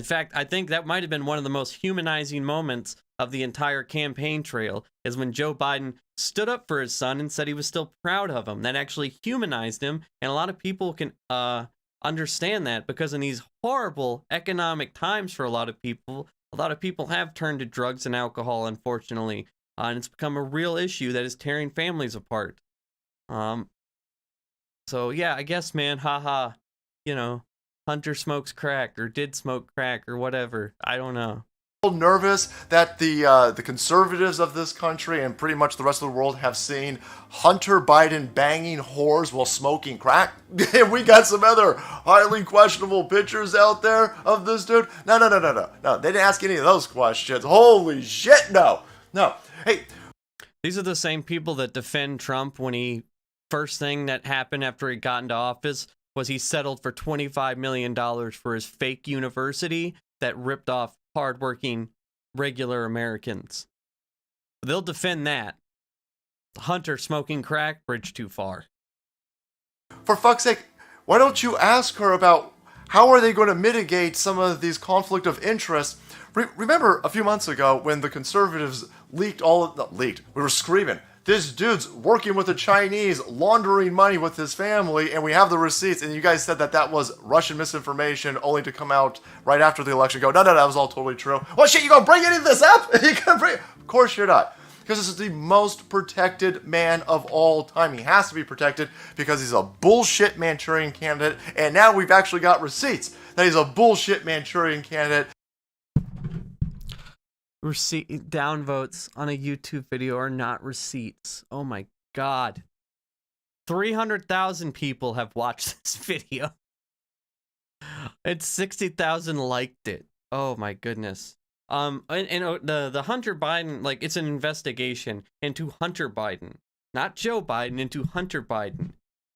fact, I think that might have been one of the most humanizing moments of the entire campaign trail is when Joe Biden stood up for his son and said he was still proud of him. That actually humanized him, and a lot of people can understand that because in these horrible economic times for a lot of people have turned to drugs and alcohol, unfortunately, and it's become a real issue that is tearing families apart. So yeah, I guess, man, haha, Hunter smokes crack or did smoke crack or whatever. I don't know. Nervous that the conservatives of this country and pretty much the rest of the world have seen Hunter Biden banging whores while smoking crack? And we got some other highly questionable pictures out there of this dude. No. They didn't ask any of those questions. Holy shit, no. Hey. These are the same people that defend Trump when he first thing that happened after he got into office was he settled for $25 million for his fake university that ripped off hardworking, regular Americans. They'll defend that. Hunter smoking crack, bridge too far. For fuck's sake, why don't you ask her about how are they going to mitigate some of these conflict of interest? Remember a few months ago when the conservatives we were screaming, this dude's working with the Chinese, laundering money with his family, and we have the receipts. And you guys said that was Russian misinformation, only to come out right after the election. Go, no, that was all totally true. Well, shit, you gonna bring any of this up? Of course you're not, because this is the most protected man of all time. He has to be protected because he's a bullshit Manchurian candidate, and now we've actually got receipts that he's a bullshit Manchurian candidate. Receipt downvotes on a YouTube video are not receipts. Oh my God. 300,000 people have watched this video. It's 60,000 liked it. Oh my goodness. And the Hunter Biden, it's an investigation into Hunter Biden, not Joe Biden, into Hunter Biden.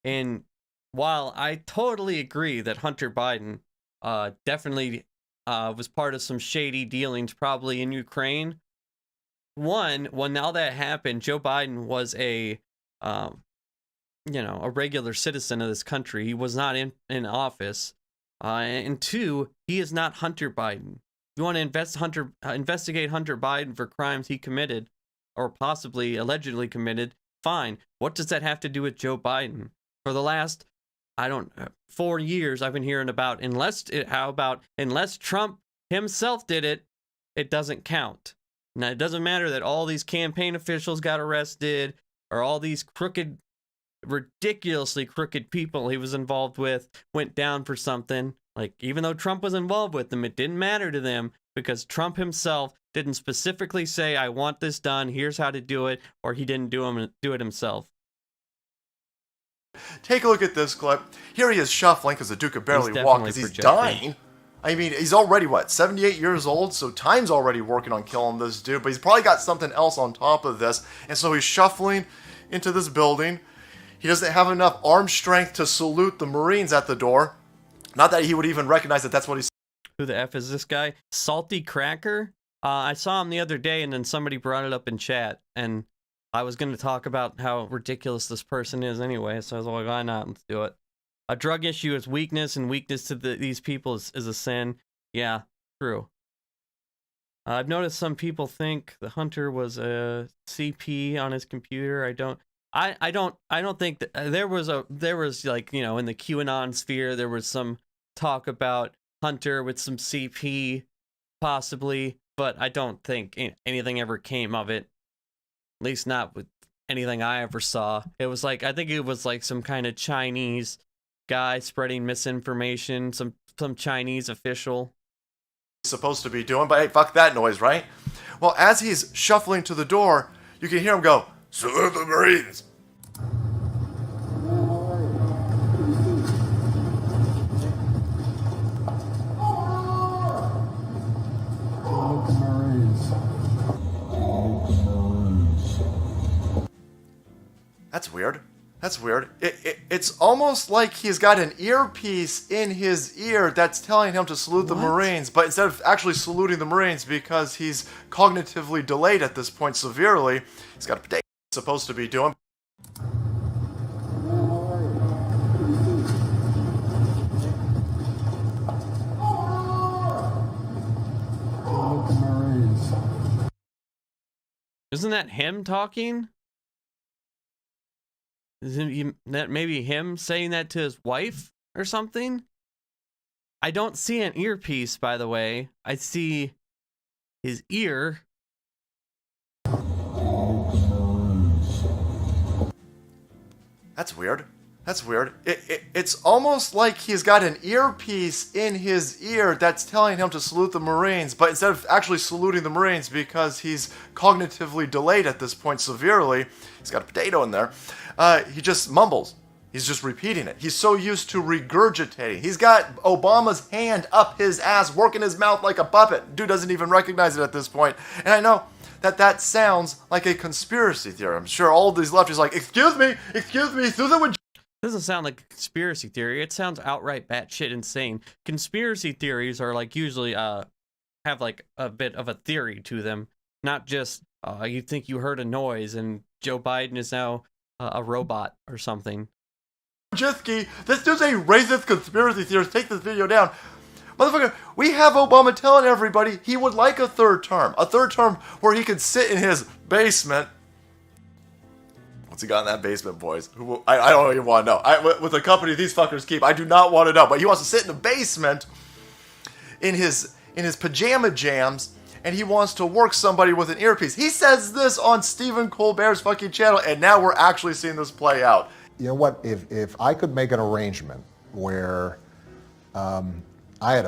And while I totally agree that Hunter Biden definitely was part of some shady dealings, probably in Ukraine. Now that happened, Joe Biden was a regular citizen of this country. He was not in office. And two, he is not Hunter Biden. You want to investigate Hunter Biden for crimes he committed, or possibly allegedly committed, fine. What does that have to do with Joe Biden? For the last, 4 years, I've been hearing about unless Trump himself did it, it doesn't count. Now, it doesn't matter that all these campaign officials got arrested or all these ridiculously crooked people he was involved with went down for something. Like, even though Trump was involved with them, it didn't matter to them because Trump himself didn't specifically say, I want this done, here's how to do it, or he didn't do it himself. Take a look at this clip. Here he is shuffling because the Duke could barely walk because he's dying. I mean, he's already, 78 years old, so time's already working on killing this dude, but he's probably got something else on top of this, and so he's shuffling into this building. He doesn't have enough arm strength to salute the Marines at the door. Not that he would even recognize that that's what he's... Who the F is this guy? Salty Cracker? I saw him the other day, and then somebody brought it up in chat, and I was going to talk about how ridiculous this person is anyway, so I was like, why not? Let's do it. A drug issue is weakness, and weakness to these people is a sin. Yeah, true. I've noticed some people think the Hunter was a CP on his computer. I don't think that there was like, you know, in the QAnon sphere, there was some talk about Hunter with some CP, possibly, but I don't think anything ever came of it. At least not with anything I ever saw. It was like, I think it was like some kind of Chinese guy spreading misinformation, some Chinese official. Supposed to be doing, but hey, fuck that noise, right? Well, as he's shuffling to the door, you can hear him go, salute the Marines. That's weird. That's weird. It's almost like he's got an earpiece in his ear that's telling him to salute the Marines, but instead of actually saluting the Marines because he's cognitively delayed at this point severely, he's got a potato he's supposed to be doing. Isn't that him talking? Isn't that maybe him saying that to his wife or something? I don't see an earpiece, by the way. I see his ear. That's weird. That's weird. It's almost like he's got an earpiece in his ear that's telling him to salute the Marines, but instead of actually saluting the Marines because he's cognitively delayed at this point severely, he's got a potato in there, he just mumbles. He's just repeating it. He's so used to regurgitating. He's got Obama's hand up his ass, working his mouth like a puppet. Dude doesn't even recognize it at this point. And I know that sounds like a conspiracy theory. I'm sure all these lefties are like, excuse me, Susan would... Doesn't sound like a conspiracy theory. It sounds outright batshit insane. Conspiracy theories are like usually have like a bit of a theory to them, not just you think you heard a noise and Joe Biden is now a robot or something. Jiski, this dude's a racist conspiracy theorist. Take this video down. Motherfucker, we have Obama telling everybody he would like a third term where he could sit in his basement. What's he got in that basement, boys? I don't even want to know. With the company these fuckers keep, I do not want to know. But he wants to sit in the basement in his pajama jams, and he wants to work somebody with an earpiece. He says this on Stephen Colbert's fucking channel, and now we're actually seeing this play out. You know what? If I could make an arrangement where I had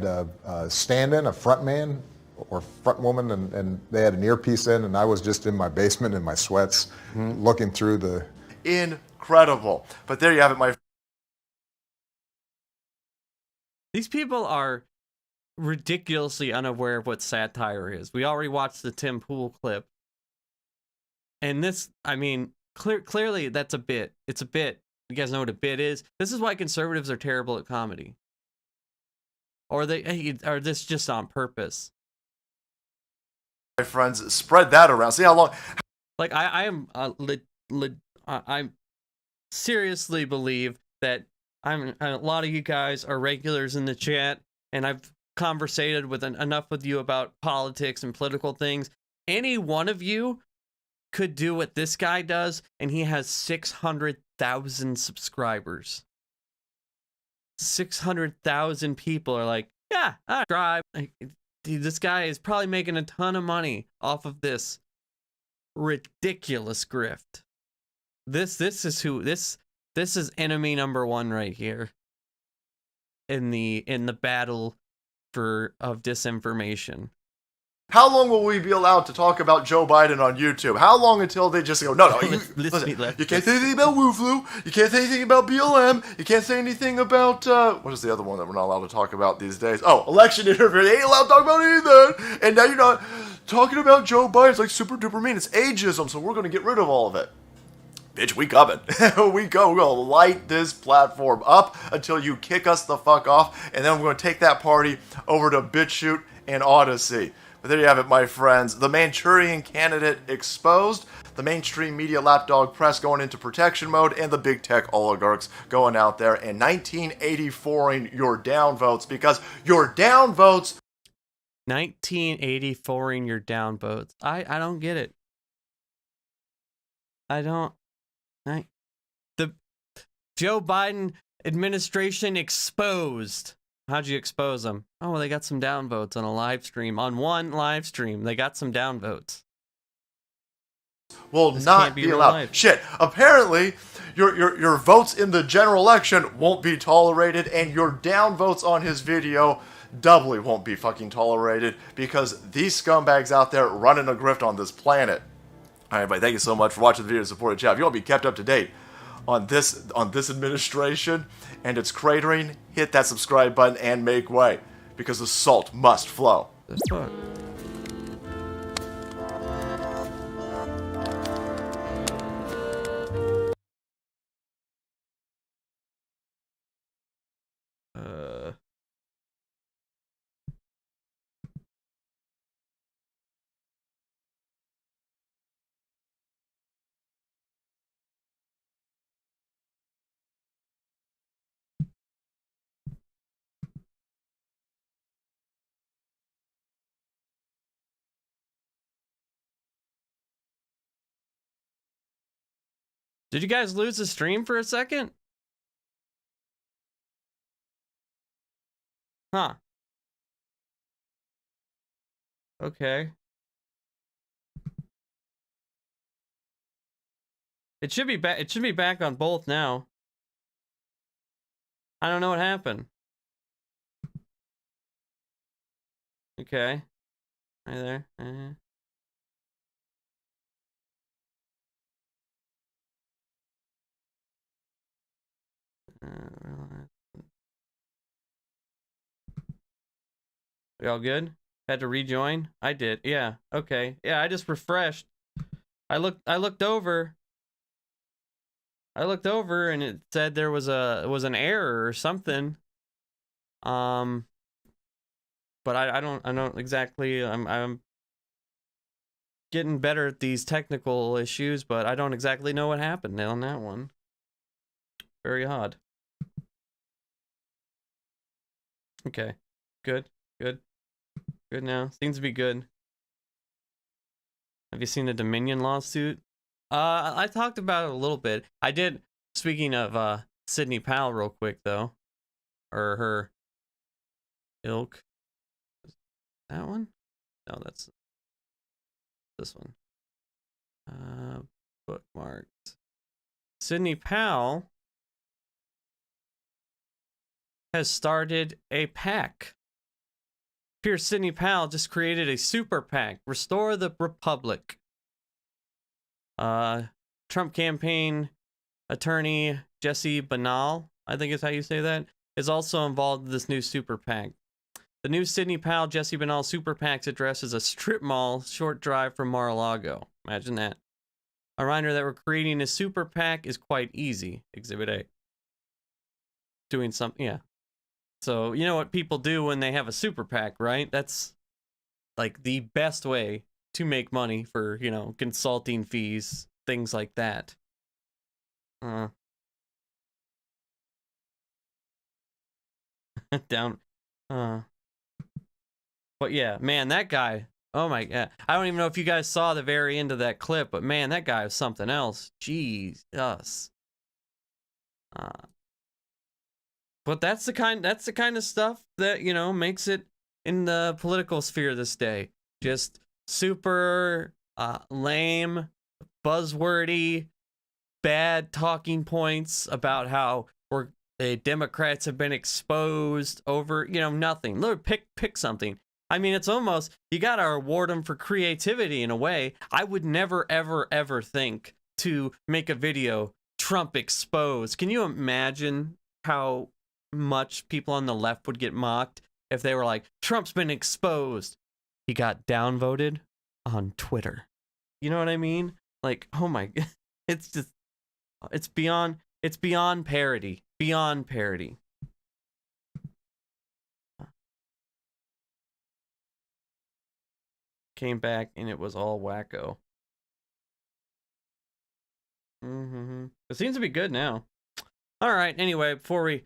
a stand-in, a front man or front woman, and they had an earpiece in, and I was just in my basement in my sweats, looking through the... Incredible. But there you have it, my... These people are ridiculously unaware of what satire is. We already watched the Tim Pool clip. And this, I mean, clearly that's a bit. It's a bit. You guys know what a bit is? This is why conservatives are terrible at comedy. Or this just on purpose. My friends, spread that around. See how long... Like, I seriously believe that a lot of you guys are regulars in the chat, and I've conversated with enough with you about politics and political things. Any one of you could do what this guy does, and he has 600,000 subscribers. 600,000 people are like, yeah, I subscribe. Like, dude, this guy is probably making a ton of money off of this ridiculous grift. This is enemy number one right here in the battle of disinformation. How long will we be allowed to talk about Joe Biden on YouTube? How long until they just go, no, you can't say anything about Wu Flu, you can't say anything about BLM, you can't say anything about, what is the other one that we're not allowed to talk about these days? Oh, election interference, you ain't allowed to talk about any of that, and now you're not talking about Joe Biden, it's like super duper mean, it's ageism, so we're going to get rid of all of it. Bitch, we coming. We're going to light this platform up until you kick us the fuck off, and then we're going to take that party over to BitChute and Odyssey. But there you have it, my friends. The Manchurian Candidate exposed, the mainstream media lapdog press going into protection mode, and the big tech oligarchs going out there and 1984ing your downvotes, because your downvotes... 1984ing your downvotes. I don't get it. The Joe Biden administration exposed. How'd you expose them? Oh, well, they got some downvotes on a live stream. On one live stream, they got some downvotes. Will not be allowed. Life. Shit. Apparently, your votes in the general election won't be tolerated, and your downvotes on his video doubly won't be fucking tolerated, because these scumbags out there running a grift on this planet. All right, everybody, thank you so much for watching the video and supporting the channel. If you want to be kept up to date on this administration and its cratering, hit that subscribe button and make way, because the salt must flow. That's fun. Did you guys lose the stream for a second? Huh. Okay. It should be back. It should be back on both now. I don't know what happened. Okay. Right there. We all good? Had to rejoin? I did. Yeah. Okay. Yeah, I just refreshed. I looked over. And it said there was an error or something. But I don't exactly. I'm getting better at these technical issues, but I don't exactly know what happened on that one. Very odd. Okay. Good now. Seems to be good. Have you seen the Dominion lawsuit? I talked about it a little bit. I did, speaking of Sidney Powell real quick though. Or her ilk. That one? No, that's this one. Bookmarked. Sidney Powell has started a PAC. Pierce Sidney Powell just created a super PAC, Restore the Republic. Trump campaign attorney Jesse Banal, I think is how you say that, is also involved in this new super PAC. The new Sidney Powell Jesse Banal super PAC's address is a strip mall short drive from Mar-a-Lago. Imagine that. A reminder that we're creating a super PAC is quite easy. Exhibit A. Doing something, yeah. So, you know what people do when they have a super PAC, right? That's like the best way to make money for, you know, consulting fees, things like that. Down. But yeah, man, that guy, Oh my God. I don't even know if you guys saw the very end of that clip, but man, that guy was something else. Jesus. But that's the kind of stuff that, you know, makes it in the political sphere this day. Just super lame, buzzwordy, bad talking points about how the Democrats have been exposed over, you know, nothing. Look, pick something. I mean, it's almost, you gotta reward them for creativity in a way. I would never, ever, ever think to make a video, Trump exposed. Can you imagine how much people on the left would get mocked if they were like, Trump's been exposed? He got downvoted on Twitter. You know what I mean? Like, oh my God. It's just, it's beyond parody. Beyond parody. Came back and it was all wacko. It seems to be good now. All right. Anyway, before we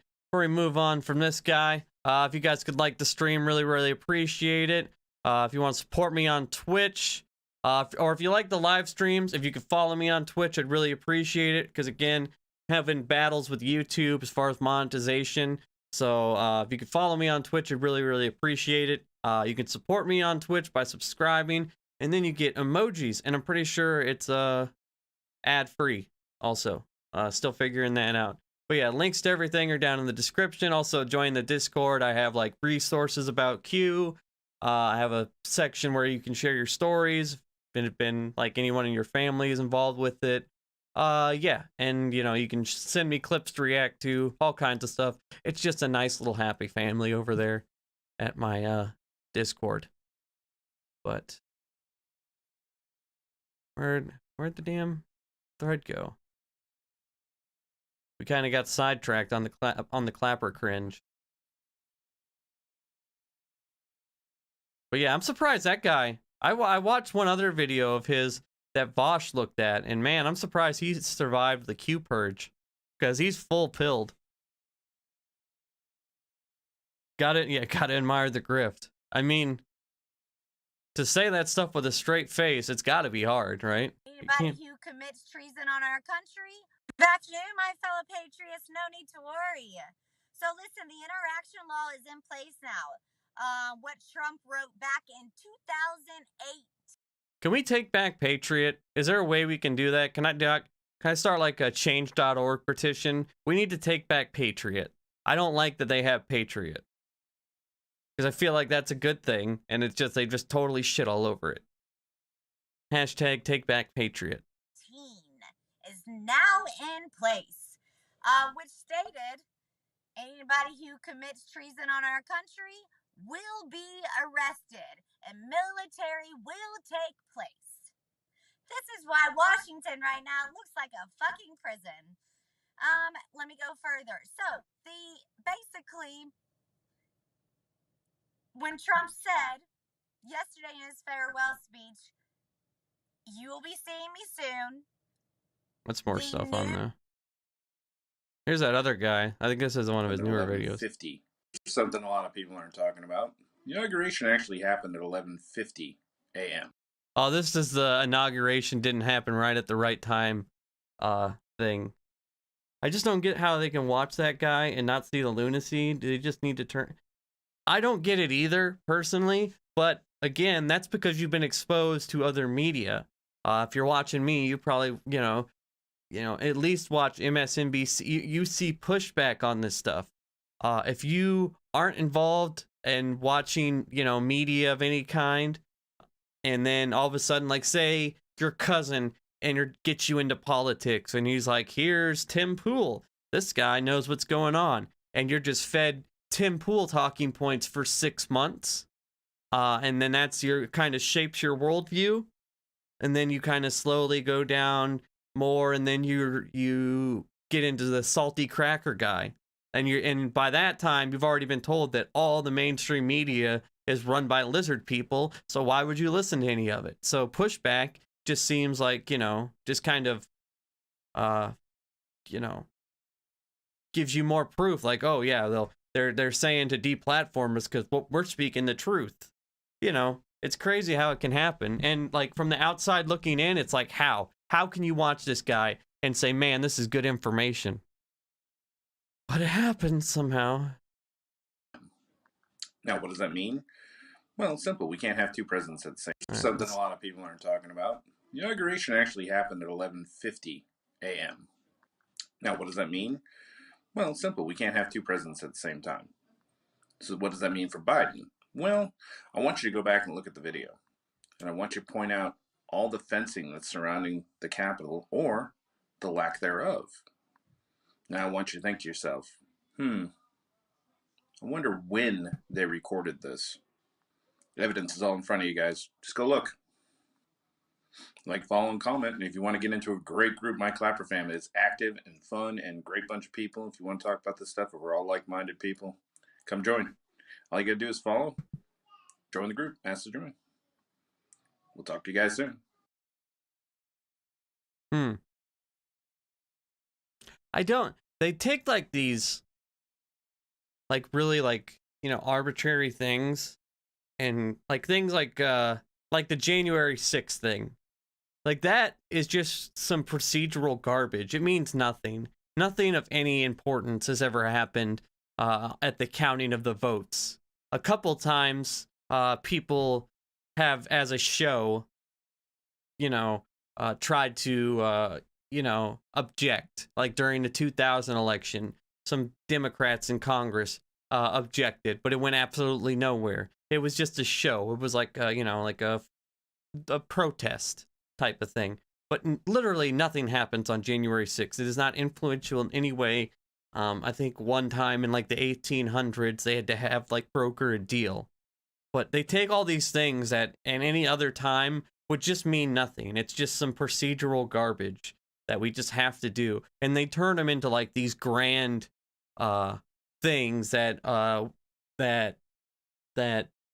move on from this guy, if you guys could like the stream, really appreciate it. If you want to support me on Twitch, or if you like the live streams, if you could follow me on Twitch, I'd really appreciate it. Because again, having battles with YouTube as far as monetization. So if you could follow me on Twitch, I'd really appreciate it. You can support me on Twitch by subscribing, and then you get emojis, and I'm pretty sure it's ad-free also. Still figuring that out. But yeah, links to everything are down in the description. Also, join the Discord. I have like resources about Q. I have a section where you can share your stories. Been like anyone in your family is involved with it. Yeah, and you know, you can send me clips to react to, all kinds of stuff. It's just a nice little happy family over there at my Discord. But where'd the damn thread go? We kind of got sidetracked on the clapper cringe. But yeah, I'm surprised that guy. I watched one other video of his that Vosh looked at, and man, I'm surprised he survived the Q purge, because he's full pilled. Gotta admire the grift. I mean, to say that stuff with a straight face, it's gotta be hard, right? Anybody who commits treason on our country, that's you, my fellow patriots, no need to worry. So listen, the interaction law is in place now. What Trump wrote back in 2008. Can we take back Patriot? Is there a way we can do that? Can I start like a change.org petition? We need to take back Patriot. I don't like that they have Patriot, because I feel like that's a good thing, and it's just they just totally shit all over it. Hashtag take back Patriot. Is now in place, which stated anybody who commits treason on our country will be arrested and military will take place. This is why Washington right now looks like a fucking prison. Let me go further. So basically when Trump said yesterday in his farewell speech, you will be seeing me soon. What's more stuff on there? Here's that other guy. I think this is one of his newer videos. 11:50. Something a lot of people aren't talking about. The inauguration actually happened at 11:50 a.m. Oh, this is the inauguration didn't happen right at the right time thing. I just don't get how they can watch that guy and not see the lunacy. Do they just need to turn? I don't get it either, personally. But again, that's because you've been exposed to other media. If you're watching me, you probably, you know, at least watch MSNBC. You see pushback on this stuff. If you aren't involved in watching, you know, media of any kind, and then all of a sudden, like, say your cousin gets you into politics, and he's like, here's Tim Pool. This guy knows what's going on. And you're just fed Tim Pool talking points for 6 months. And then that's kind of shapes your worldview. And then you kind of slowly go down more, and then you get into the salty cracker guy. And by that time, you've already been told that all the mainstream media is run by lizard people, so why would you listen to any of it? So pushback just seems like, you know, just kind of, you know, gives you more proof. Like, oh yeah, they're saying to deplatform us because we're speaking the truth. You know, It's crazy how it can happen. And like from the outside looking in, it's like, how can you watch this guy and say, man, this is good information? But it happens somehow. Now, what does that mean? Well, it's simple. We can't have two presidents at the same time. Something a lot of people aren't talking about. The inauguration actually happened at 11:50 a.m. Now, what does that mean? Well, it's simple. We can't have two presidents at the same time. So what does that mean for Biden? Well, I want you to go back and look at the video. And I want you to point out all the fencing that's surrounding the Capitol, or the lack thereof. Now I want you to think to yourself, I wonder when they recorded this. The evidence is all in front of you guys. Just go look. Like, follow, and comment. And if you want to get into a great group, my Clapper family, it's active and fun and great bunch of people. If you want to talk about this stuff, we're all like-minded people, come join. All you got to do is follow, join the group, ask to join. We'll talk to you guys soon. They take like these, like really like, arbitrary things, and like things like the January 6th thing. Like that is just some procedural garbage. It means nothing. Nothing of any importance has ever happened at the counting of the votes. A couple times, people have, as a show, tried to, object. Like during the 2000 election, some Democrats in Congress objected, but it went absolutely nowhere. It was just a show. It was like, like a protest type of thing. But literally nothing happens on January 6th. It is not influential in any way. I think one time in like the 1800s, they had to have like broker a deal. But they take all these things that in any other time would just mean nothing. It's just some procedural garbage that we just have to do. And they turn them into like these grand things that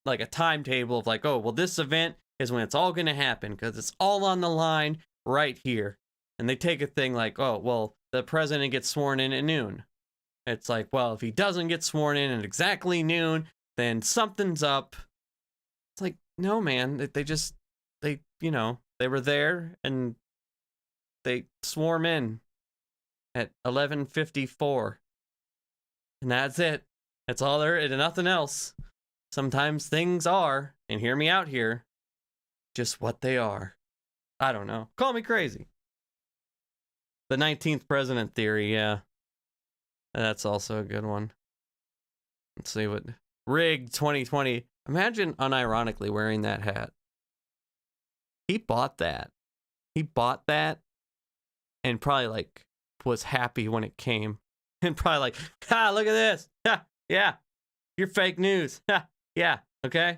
like a timetable of like, oh, well, this event is when it's all going to happen because it's all on the line right here. And they take a thing like, oh, well, the president gets sworn in at noon. It's like, well, if he doesn't get sworn in at exactly noon, then something's up. It's like, no, man, they were there and they swarm in at 11:54. And that's it. That's all there is, nothing else. Sometimes things are, and hear me out here, just what they are. I don't know. Call me crazy. The 19th president theory, yeah. That's also a good one. Let's see what... Rigged 2020. Imagine unironically wearing that hat. He bought that. He bought that and probably like was happy when it came. And probably like, ha, look at this. Ha, yeah. You're fake news. Ha, yeah. Okay.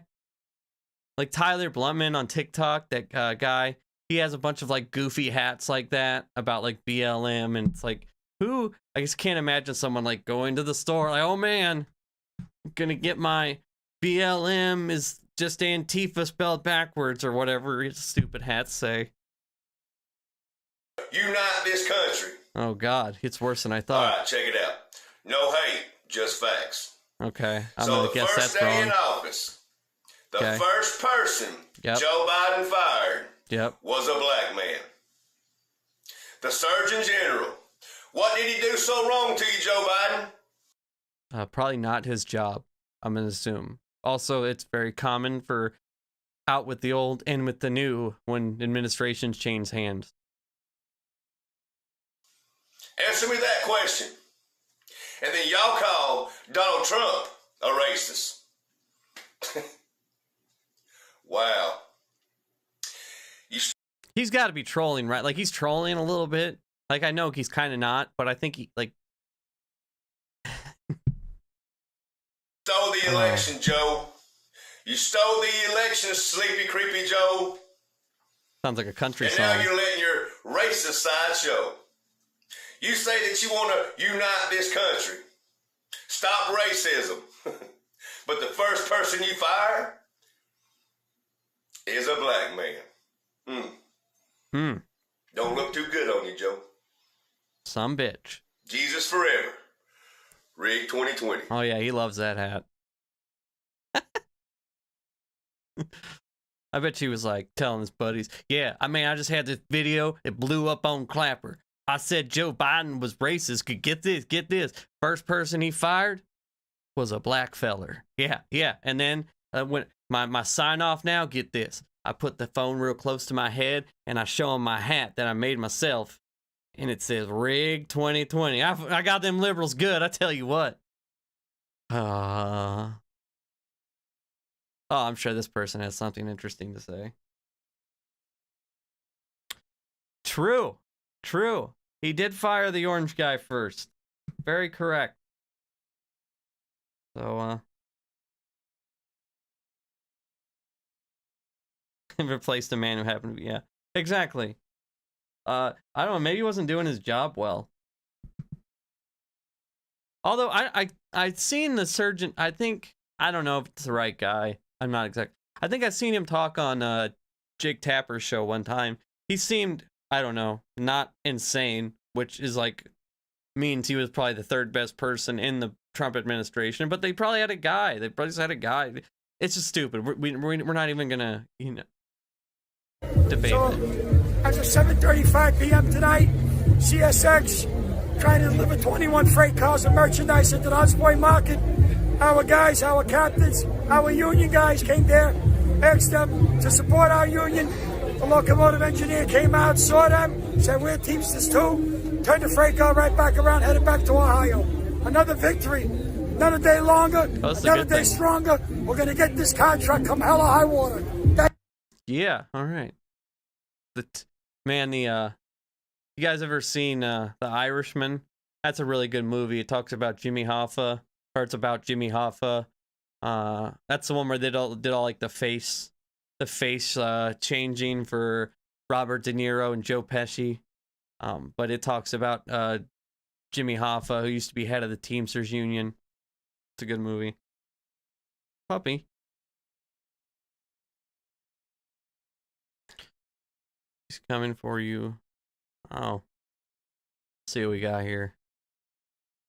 Like Tyler Bluntman on TikTok, that guy, he has a bunch of like goofy hats like that about like BLM, and it's like, who? I just can't imagine someone like going to the store like, oh man, I'm gonna get my BLM is just Antifa spelled backwards or whatever his stupid hats say. Unite this country. Oh God, it's worse than I thought. All right, check it out. No hate, just facts. Okay, I'm so gonna guess that's wrong. So the first day wrong. in office, the first person Joe Biden fired was a black man. The Surgeon General. What did he do so wrong to you, Joe Biden? Probably not his job, I'm gonna assume. Also, it's very common for out with the old, in with the new when administrations change hands. Answer me that question. And then y'all call Donald Trump a racist. Wow. He's got to be trolling, right? Like, he's trolling a little bit. Like, I know he's kind of not, but I think he, like... Stole the election, Joe. You stole the election, Sleepy Creepy Joe. Sounds like a country and song. And now you're letting your racist side show. You say that you want to unite this country. Stop racism. But the first person you fire is a black man. Don't look too good on you, Joe. Some bitch. Jesus forever. Rig 2020. Oh, yeah, he loves that hat. I bet he was like telling his buddies, yeah, I mean, I just had this video. It blew up on Clapper. I said Joe Biden was racist. Could get this. First person he fired was a black feller. Yeah. And then when my sign off now, get this. I put the phone real close to my head and I show him my hat that I made myself. And it says Rig 2020. I got them liberals good, I tell you what. Oh, I'm sure this person has something interesting to say. True. He did fire the orange guy first. Very correct. So, replaced a man who happened to be, yeah. Exactly. I don't know, maybe he wasn't doing his job well. Although I've seen the surgeon, I don't know if it's the right guy. I'm not exact. I think I've seen him talk on Jake Tapper's show one time. He seemed, I don't know, not insane, which is like, means he was probably the third best person in the Trump administration, but they probably had a guy. They probably just had a guy. It's just stupid. We're not even gonna, debate so, it. As of 7:35 p.m. tonight, CSX trying to deliver 21 freight cars of merchandise into the Hunts Point Market. Our guys, our captains, our union guys came there, asked them to support our union. The locomotive engineer came out, saw them, said we're Teamsters too, turned the freight car right back around, headed back to Ohio. Another victory, another day longer, another day stronger. We're going to get this contract come hell or high water. Yeah, all right. You guys ever seen The Irishman? That's a really good movie. It talks about Jimmy Hoffa, or it's about Jimmy Hoffa. That's the one where they did all like the face changing for Robert De Niro and Joe Pesci. But it talks about Jimmy Hoffa, who used to be head of the Teamsters Union. It's a good movie. Puppy. He's coming for you. Oh. Let's see what we got here.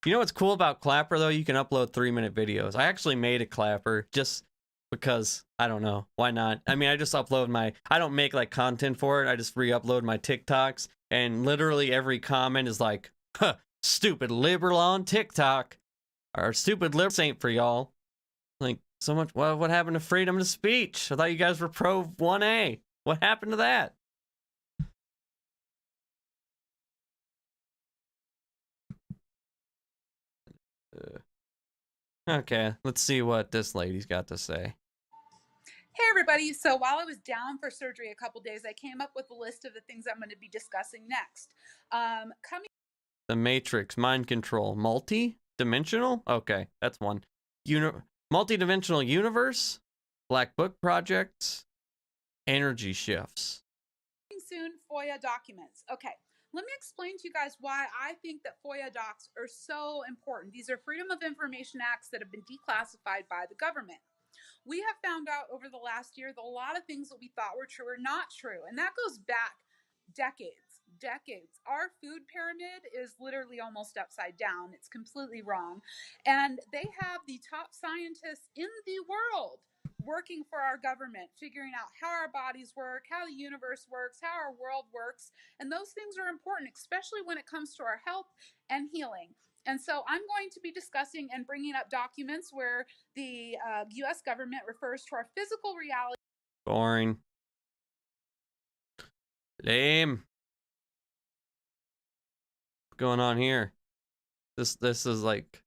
You know what's cool about Clapper, though? You can upload 3-minute videos. I actually made a Clapper just because, I don't know, why not? I mean, I just upload I don't make like content for it. I just re-upload my TikToks, and literally every comment is like, huh, stupid liberal on TikTok. Or stupid liberal ain't for y'all. Like, so much, well, what happened to freedom of speech? I thought you guys were pro 1A. What happened to that? Okay, let's see what this lady's got to say. Hey everybody, so while I was down for surgery a couple days, I came up with a list of the things I'm going to be discussing next. The Matrix, mind control, multi-dimensional? Okay, that's one. Multi-dimensional universe, Black Book projects, energy shifts. Soon, FOIA documents. Okay. Let me explain to you guys why I think that FOIA docs are so important. These are Freedom of Information Acts that have been declassified by the government. We have found out over the last year that a lot of things that we thought were true are not true. And that goes back decades. Our food pyramid is literally almost upside down. It's completely wrong. And they have the top scientists in the world working for our government, figuring out how our bodies work, how the universe works, how our world works. And those things are important, especially when it comes to our health and healing. And so I'm going to be discussing and bringing up documents where the U.S. government refers to our physical reality. Boring. Lame. What's going on here? This is like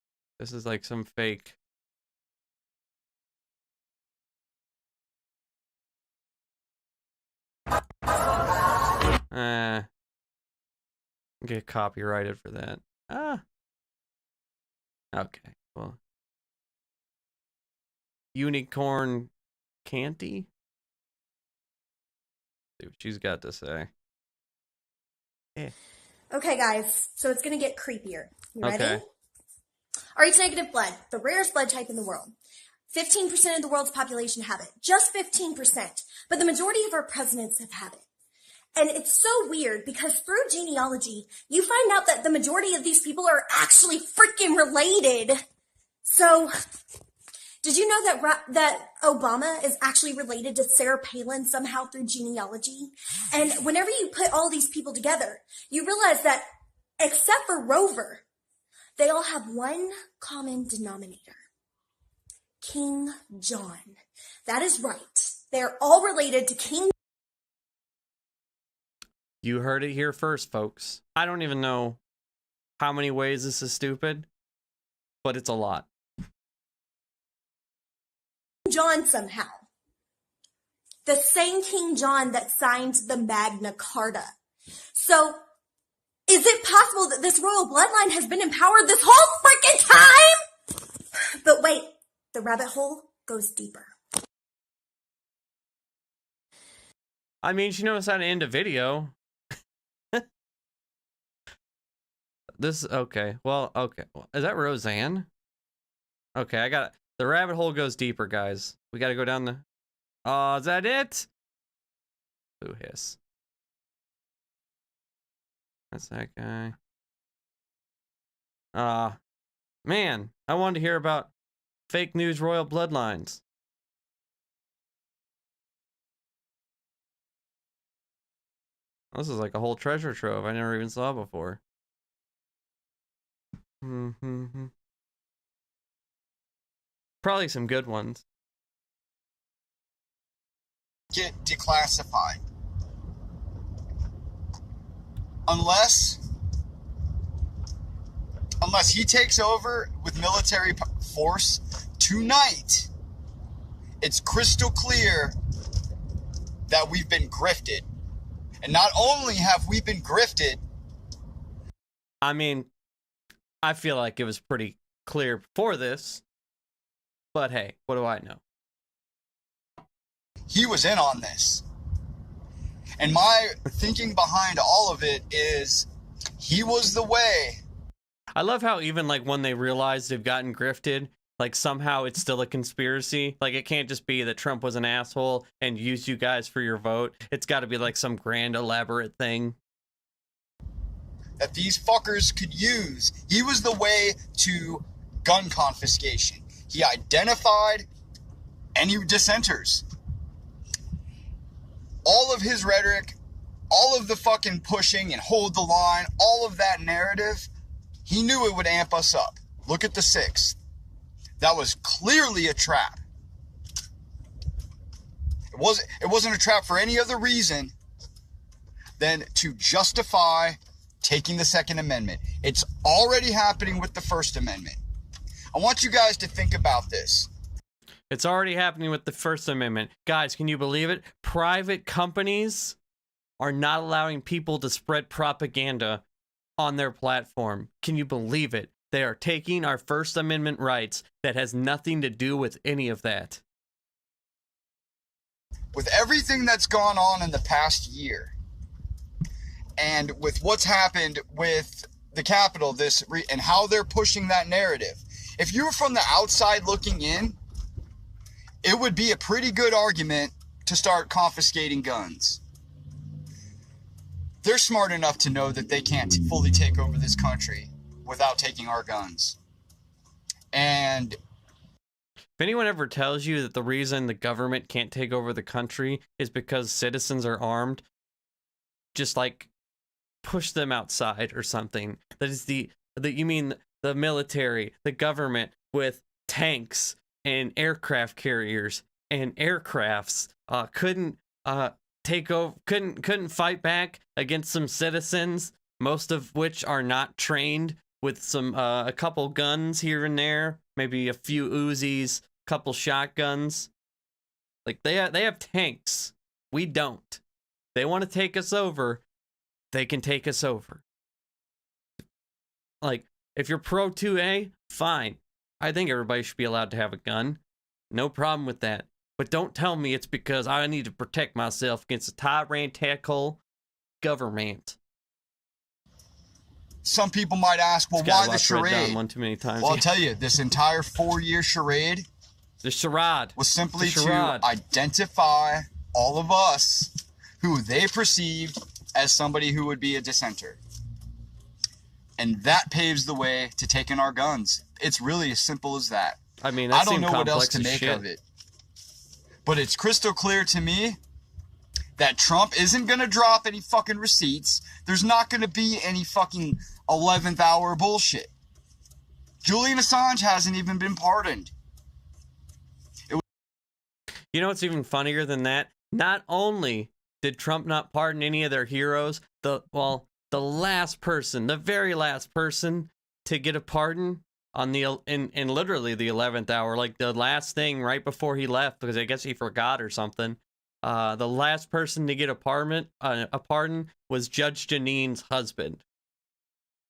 some fake. Get copyrighted for that. Okay, well. Unicorn Canty? See what she's got to say. Yeah. Okay, guys, so it's gonna get creepier. You ready? Okay. RH negative blood, the rarest blood type in the world. 15% of the world's population have it. Just 15%. But the majority of our presidents have it. And it's so weird because through genealogy, you find out that the majority of these people are actually freaking related. So, Did you know that Obama is actually related to Sarah Palin somehow through genealogy? And whenever you put all these people together, you realize that except for Rover, they all have one common denominator. King John. That is right. They're all related to King. You heard it here first, folks. I don't even know how many ways this is stupid, but it's a lot. John somehow. The same King John that signed the Magna Carta. So, is it possible that this royal bloodline has been empowered this whole freaking time? But wait, the rabbit hole goes deeper. I mean, she knows how to end a video. Okay. Well, okay. Is that Roseanne? Okay, I got it. The rabbit hole goes deeper, guys. We got to go down the... Oh, is that it? Boo hiss. That's that guy. Man, I wanted to hear about fake news royal bloodlines. This is like a whole treasure trove I never even saw before. Probably some good ones. Get declassified. Unless he takes over with military force tonight, it's crystal clear that we've been grifted. And not only have we been grifted... I mean, I feel like it was pretty clear before this. But hey, what do I know? He was in on this. And my thinking behind all of it is he was the way. I love how even like when they realize they've gotten grifted, like somehow it's still a conspiracy. Like it can't just be that Trump was an asshole and used you guys for your vote. It's got to be like some grand elaborate thing that these fuckers could use. He was the way to gun confiscation. He identified any dissenters. All of his rhetoric, all of the fucking pushing and hold the line, all of that narrative, he knew it would amp us up. Look at the 6th. That was clearly a trap. It wasn't a trap for any other reason than to justify taking the Second Amendment. It's already happening with the First Amendment. I want you guys to think about this. It's already happening with the First Amendment. Guys, can you believe it? Private companies are not allowing people to spread propaganda on their platform. Can you believe it? They are taking our First Amendment rights that has nothing to do with any of that. With everything that's gone on in the past year, and with what's happened with the Capitol and how they're pushing that narrative, if you were from the outside looking in, it would be a pretty good argument to start confiscating guns. They're smart enough to know that they can't fully take over this country without taking our guns. And if anyone ever tells you that the reason the government can't take over the country is because citizens are armed, just like push them outside or something. That is you mean the military, the government with tanks and aircraft carriers and aircrafts couldn't take over, couldn't fight back against some citizens, most of which are not trained, with some a couple guns here and there, maybe a few Uzis, couple shotguns. Like they have tanks. We don't. They want to take us over. They can take us over. Like, if you're pro 2A, fine. I think everybody should be allowed to have a gun. No problem with that. But don't tell me it's because I need to protect myself against a tyrannical government. Some people might ask, well, why the charade? One too many times. Well, I'll tell you, this entire 4-year charade, the charade, was simply to identify all of us who they perceived as somebody who would be a dissenter. And that paves the way to taking our guns. It's really as simple as that. I mean, that I don't seemed know what else complex to as make shit. of it. But it's crystal clear to me that Trump isn't going to drop any fucking receipts. There's not going to be any fucking 11th hour bullshit. Julian Assange hasn't even been pardoned. You know what's even funnier than that? Not only did Trump not pardon any of their heroes, the last person, the very last person to get a pardon on the in literally the 11th hour, like the last thing right before he left, because I guess he forgot or something. The last person to get a pardon was Judge Janine's husband,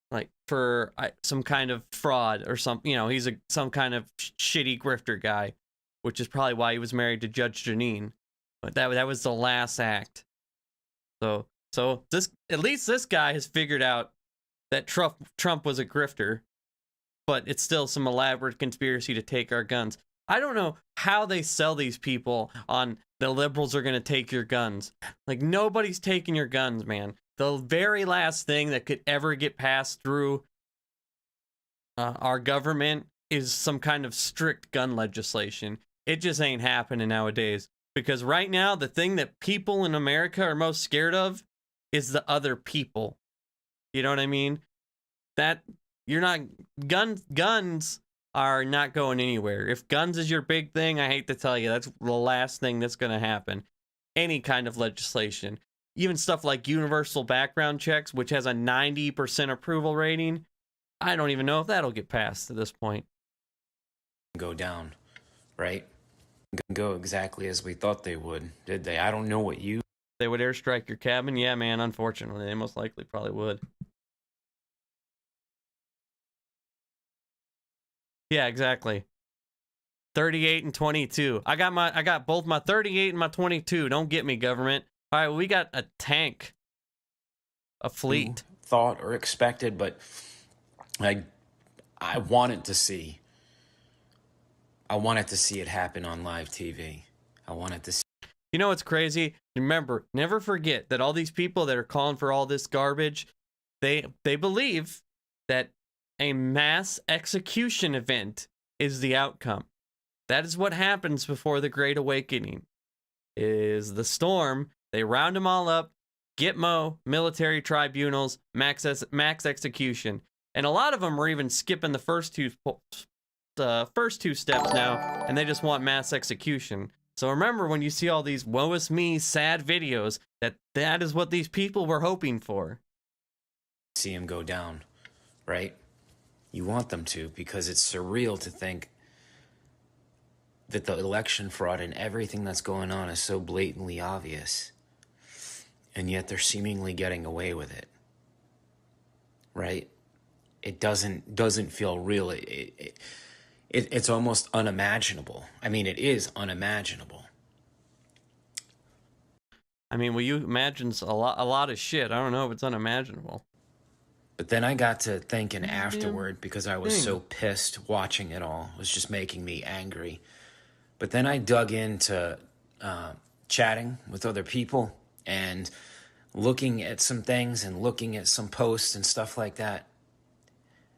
like for some kind of fraud or something. You know, he's some kind of shitty grifter guy, which is probably why he was married to Judge Janine. But that was the last act. So this, at least this guy has figured out that Trump was a grifter, but it's still some elaborate conspiracy to take our guns. I don't know how they sell these people on the liberals are going to take your guns. Like, nobody's taking your guns, man. The very last thing that could ever get passed through our government is some kind of strict gun legislation. It just ain't happening nowadays. Because right now, the thing that people in America are most scared of is the other people. You know what I mean? That you're not guns are not going anywhere. If guns is your big thing, I hate to tell you, that's the last thing that's going to happen. Any kind of legislation, even stuff like universal background checks, which has a 90% approval rating, I don't even know if that'll get passed at this point. Go down, right? Go exactly as we thought they would, did they? I don't know what you... They would airstrike your cabin? Yeah, man, unfortunately. They most likely probably would. Yeah, exactly. 38 and 22. I got both my 38 and my 22. Don't get me, government. All right, we got a tank. A fleet. Thought or expected, but I wanted to see. I wanted to see it happen on live TV. I wanted to see. You know what's crazy? Remember, never forget that all these people that are calling for all this garbage, they believe that a mass execution event is the outcome. That is what happens before the Great Awakening. Is the storm, they round them all up, Gitmo, military tribunals, max execution. And a lot of them are even skipping the first two steps now, and they just want mass execution. So remember, when you see all these woe is me sad videos, that is what these people were hoping for. See him go down, right? You want them to, because it's surreal to think that the election fraud and everything that's going on is so blatantly obvious, and yet they're seemingly getting away with it, right? It doesn't feel real. It's almost unimaginable. I mean, it is unimaginable. I mean, well, you imagine a lot of shit. I don't know if it's unimaginable. But then I got to thinking afterward, because I was so pissed watching it all. It was just making me angry. But then I dug into chatting with other people and looking at some things and looking at some posts and stuff like that.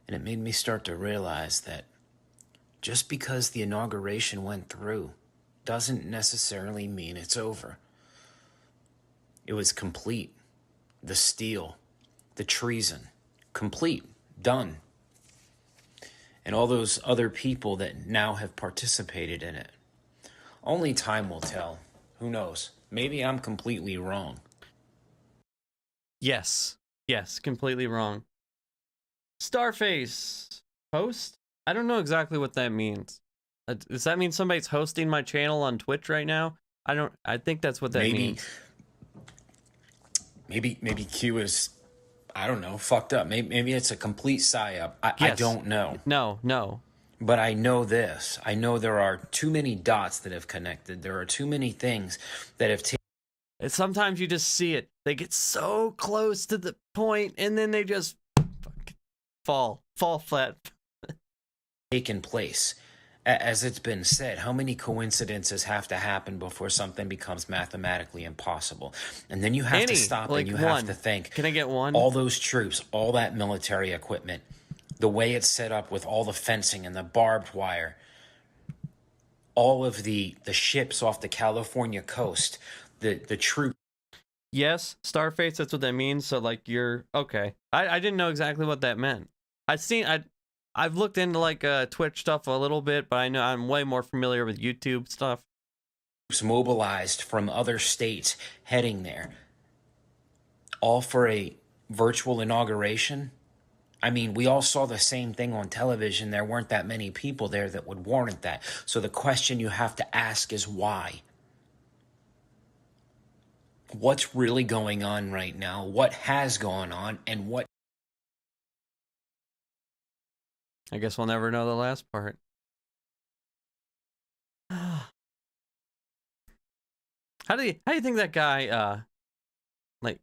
And it made me start to realize that just because the inauguration went through doesn't necessarily mean it's over. It was complete. The steal, the treason, complete, done. And all those other people that now have participated in it. Only time will tell. Who knows? Maybe I'm completely wrong. Yes, completely wrong. Starface host? I don't know exactly what that means. Does that mean somebody's hosting my channel on Twitch right now? I think that's what that means. Maybe Q is, I don't know, fucked up. Maybe it's a complete psyop. I don't know. No. But I know this. I know there are too many dots that have connected. There are too many things that have taken. Sometimes you just see it. They get so close to the point, and then they just fall flat. Taken place. As it's been said, how many coincidences have to happen before something becomes mathematically impossible? And then you have to stop and you have to think. Can I get one? All those troops, all that military equipment, the way it's set up with all the fencing and the barbed wire, all of the ships off the California coast, the troops. Yes, Starface, that's what that means. So like you're okay. I didn't know exactly what that meant. I've looked into like Twitch stuff a little bit, but I know I'm way more familiar with YouTube stuff. Mobilized from other states heading there, all for a virtual inauguration. I mean, we all saw the same thing on television. There weren't that many people there that would warrant that. So the question you have to ask is why? What's really going on right now? What has gone on, and what? I guess we'll never know the last part. How do you think that guy like,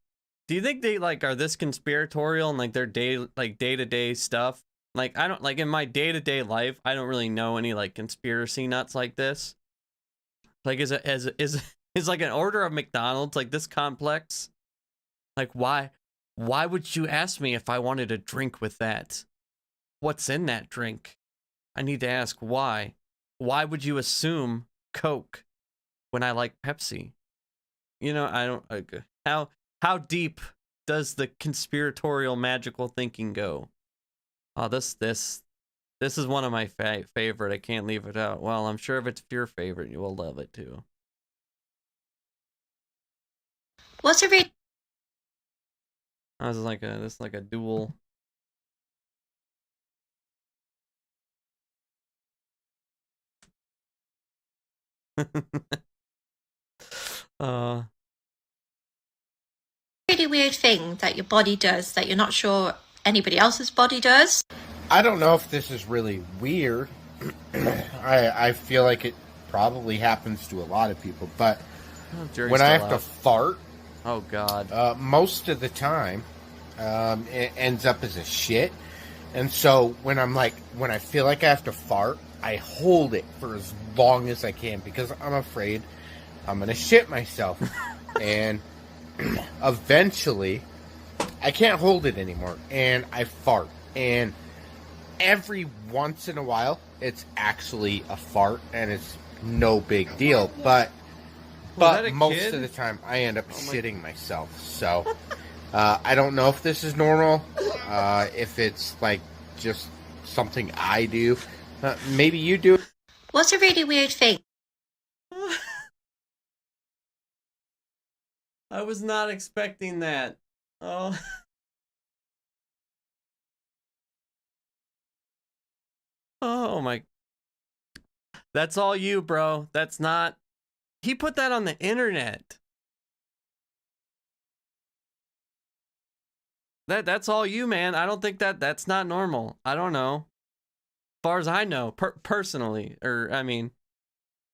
do you think they like are this conspiratorial and like their day-to-day stuff? Like I don't like in my day-to-day life, I don't really know any like conspiracy nuts like this. Like is like an order of McDonald's like this complex? Like why would you ask me if I wanted a drink with that? What's in that drink? I need to ask why. Why would you assume Coke when I like Pepsi? You know, I don't how deep does the conspiratorial magical thinking go? Oh, this is one of my favorite. I can't leave it out. Well, I'm sure if it's your favorite, you will love it too. What's a read? I was like this is like a dual. Really weird thing that your body does that you're not sure anybody else's body does. I don't know if this is really weird. I feel like it probably happens to a lot of people, but when I have to fart, oh god, most of the time, it ends up as a shit. And so when I feel like I have to fart, I hold it for as long as I can because I'm afraid I'm gonna shit myself. And eventually, I can't hold it anymore, and I fart. And every once in a while, it's actually a fart, and it's no big deal. But most of the time, I end up shitting myself. So I don't know if this is normal, if it's like just something I do. Maybe you do. What's a really weird thing? I was not expecting that. Oh. Oh my. That's all you, bro. That's not. He put that on the internet. That's all you, man. I don't think that's not normal. I don't know. As far as I know, personally, or I mean,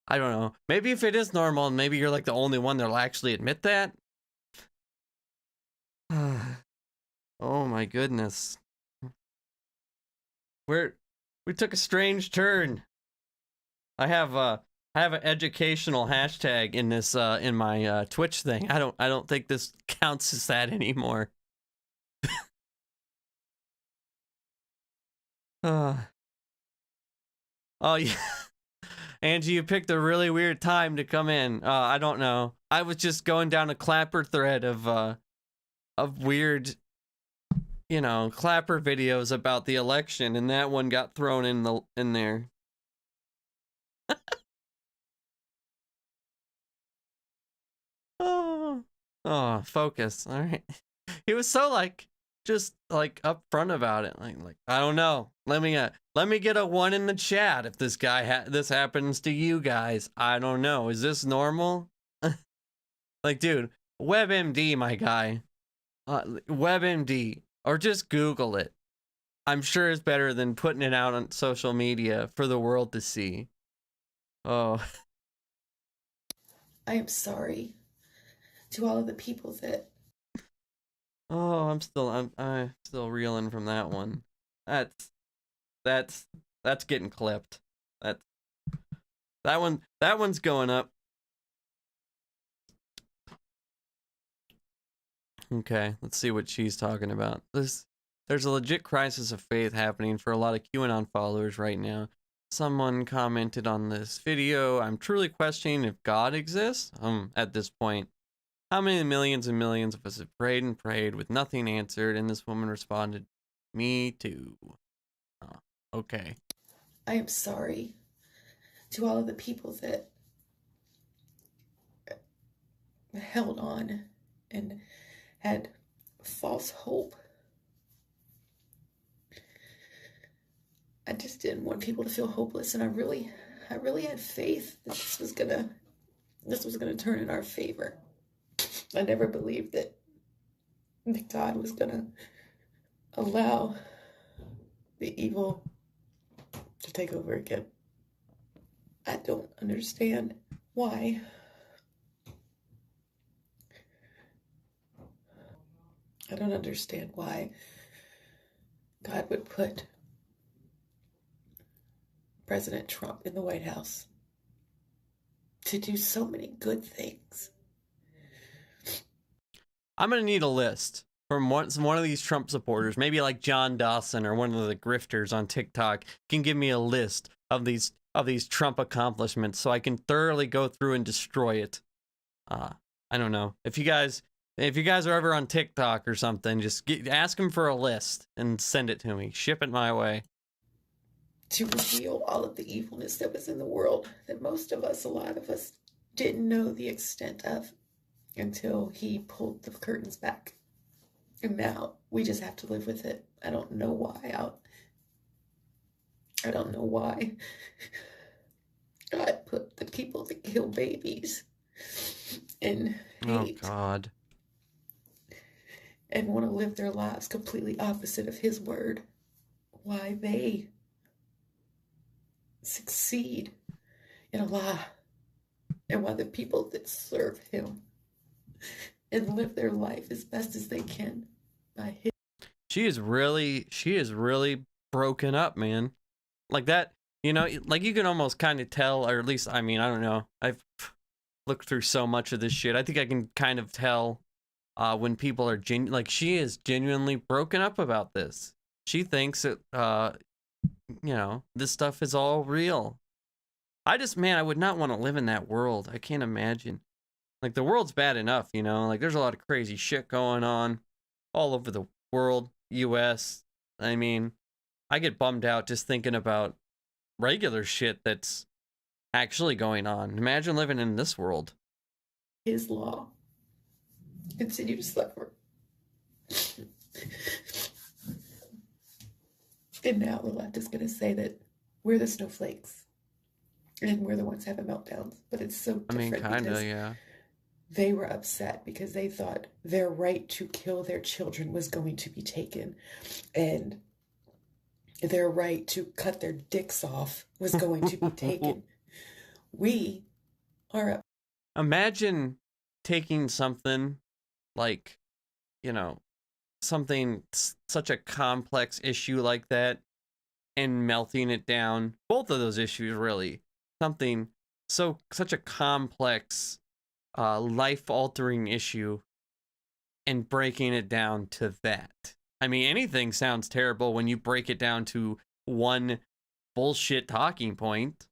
I don't know. Maybe if it is normal, and maybe you're like the only one that'll actually admit that. Oh my goodness. We took a strange turn. I have an educational hashtag in this in my Twitch thing. I don't think this counts as that anymore. Oh yeah. Angie, you picked a really weird time to come in. I don't know. I was just going down a Clapper thread of weird, you know, Clapper videos about the election, and that one got thrown in there. Oh, focus. All right. He was so like just like upfront about it. Like I don't know. Let me get a 1 in the chat if this guy this happens to you guys. I don't know. Is this normal? Like, dude, WebMD, my guy. WebMD, or just Google it. I'm sure it's better than putting it out on social media for the world to see. Oh. I am sorry to all of the people that. Oh, I'm still reeling from that one. That's getting clipped. That one's going up. Okay, let's see what she's talking about. There's a legit crisis of faith happening for a lot of QAnon followers right now. someone commented on this video, I'm truly questioning if God exists. At this point, how many millions and millions of us have prayed and prayed with nothing answered? And this woman responded, me too. Okay. I am sorry to all of the people that held on and had false hope. I just didn't want people to feel hopeless, and I really had faith that this was gonna turn in our favor. I never believed that God was gonna allow the evil to take over again. I don't understand why. I don't understand why God would put President Trump in the White House to do so many good things. I'm going to need a list from one of these Trump supporters, maybe like John Dawson or one of the grifters on TikTok can give me a list of these Trump accomplishments so I can thoroughly go through and destroy it. I don't know. If you guys are ever on TikTok or something, just ask him for a list and send it to me. Ship it my way. To reveal all of the evilness that was in the world that a lot of us, didn't know the extent of until he pulled the curtains back. And now we just have to live with it. I don't know why. I don't know why God put the people that kill babies and hate. Oh, God. And want to live their lives completely opposite of his word. Why they succeed in a lie. And why the people that serve him and live their life as best as they can by his. She is really broken up, man. Like that, like you can almost kind of tell, or at least, I mean, I don't know. I've looked through so much of this shit. I think I can kind of tell when people are she is genuinely broken up about this. She thinks that, this stuff is all real. I would not want to live in that world. I can't imagine. Like, the world's bad enough, like there's a lot of crazy shit going on all over the world, US. I mean, I get bummed out just thinking about regular shit that's actually going on. Imagine living in this world. His law. Continue to suffer. And now the left is going to say that we're the snowflakes and we're the ones having meltdowns. But it's so different. I mean, kind of, yeah. They were upset because they thought their right to kill their children was going to be taken. And their right to cut their dicks off was going to be taken. We are up. Imagine taking something like, something such a complex issue like that and melting it down. Both of those issues, really. Something such a complex, life-altering issue and breaking it down to that. I mean, anything sounds terrible when you break it down to one bullshit talking point.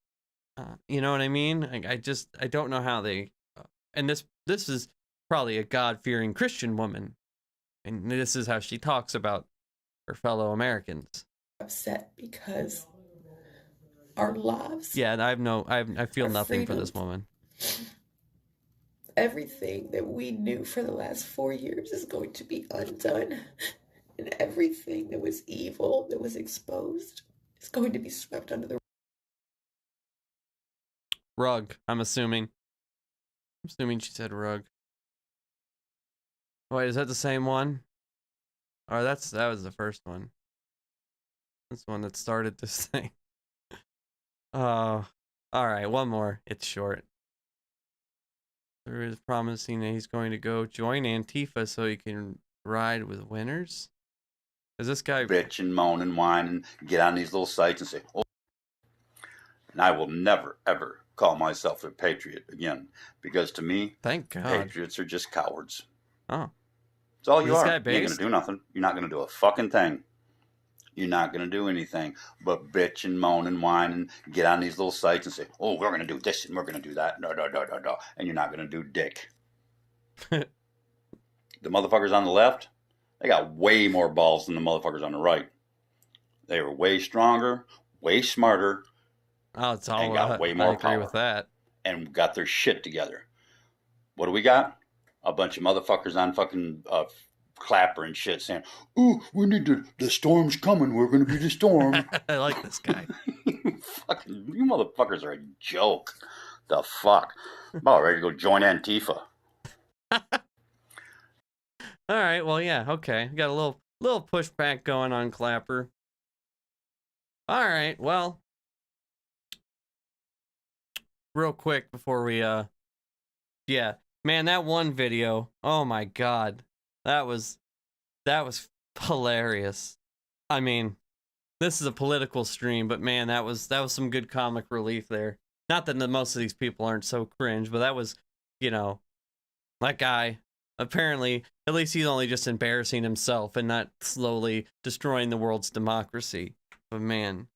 You know what I mean? I don't know how they... and this is probably a God-fearing Christian woman. And this is how she talks about her fellow Americans. Upset because our lives... Yeah, I feel nothing for this woman. Everything that we knew for the last 4 years is going to be undone. And everything that was evil, that was exposed, is going to be swept under the rug. I'm assuming she said rug. Wait, is that the same one? Or that was the first one. That's the one that started this thing. Oh, all right, one more. It's short. There is promising that he's going to go join Antifa so he can ride with winners. Is this guy bitch and moan and whine and get on these little sites and say, oh. And I will never, ever call myself a patriot again, because to me, thank God, patriots are just cowards. Oh. That's all you are. You ain't going to do nothing. You're not going to do a fucking thing. You're not going to do anything but bitch and moan and whine and get on these little sites and say, oh, we're going to do this and we're going to do that. No. And you're not going to do dick. The motherfuckers on the left, they got way more balls than the motherfuckers on the right. They were way stronger, way smarter. Oh, it's all and got way more I agree power with that. And got their shit together. What do we got? A bunch of motherfuckers on fucking Clapper and shit saying, "Oh, we need the storm's coming. We're going to be the storm." I like this guy. Fucking, you motherfuckers are a joke. The fuck? I'm about ready to go join Antifa. All right. Well, yeah. Okay. Got a little pushback going on Clapper. All right. Well, real quick before we yeah, man, that one video. Oh my God, that was hilarious. I mean, this is a political stream, but man, that was some good comic relief there. Not that most of these people aren't so cringe, but that was, you know, that guy. Apparently, at least he's only just embarrassing himself and not slowly destroying the world's democracy. But man,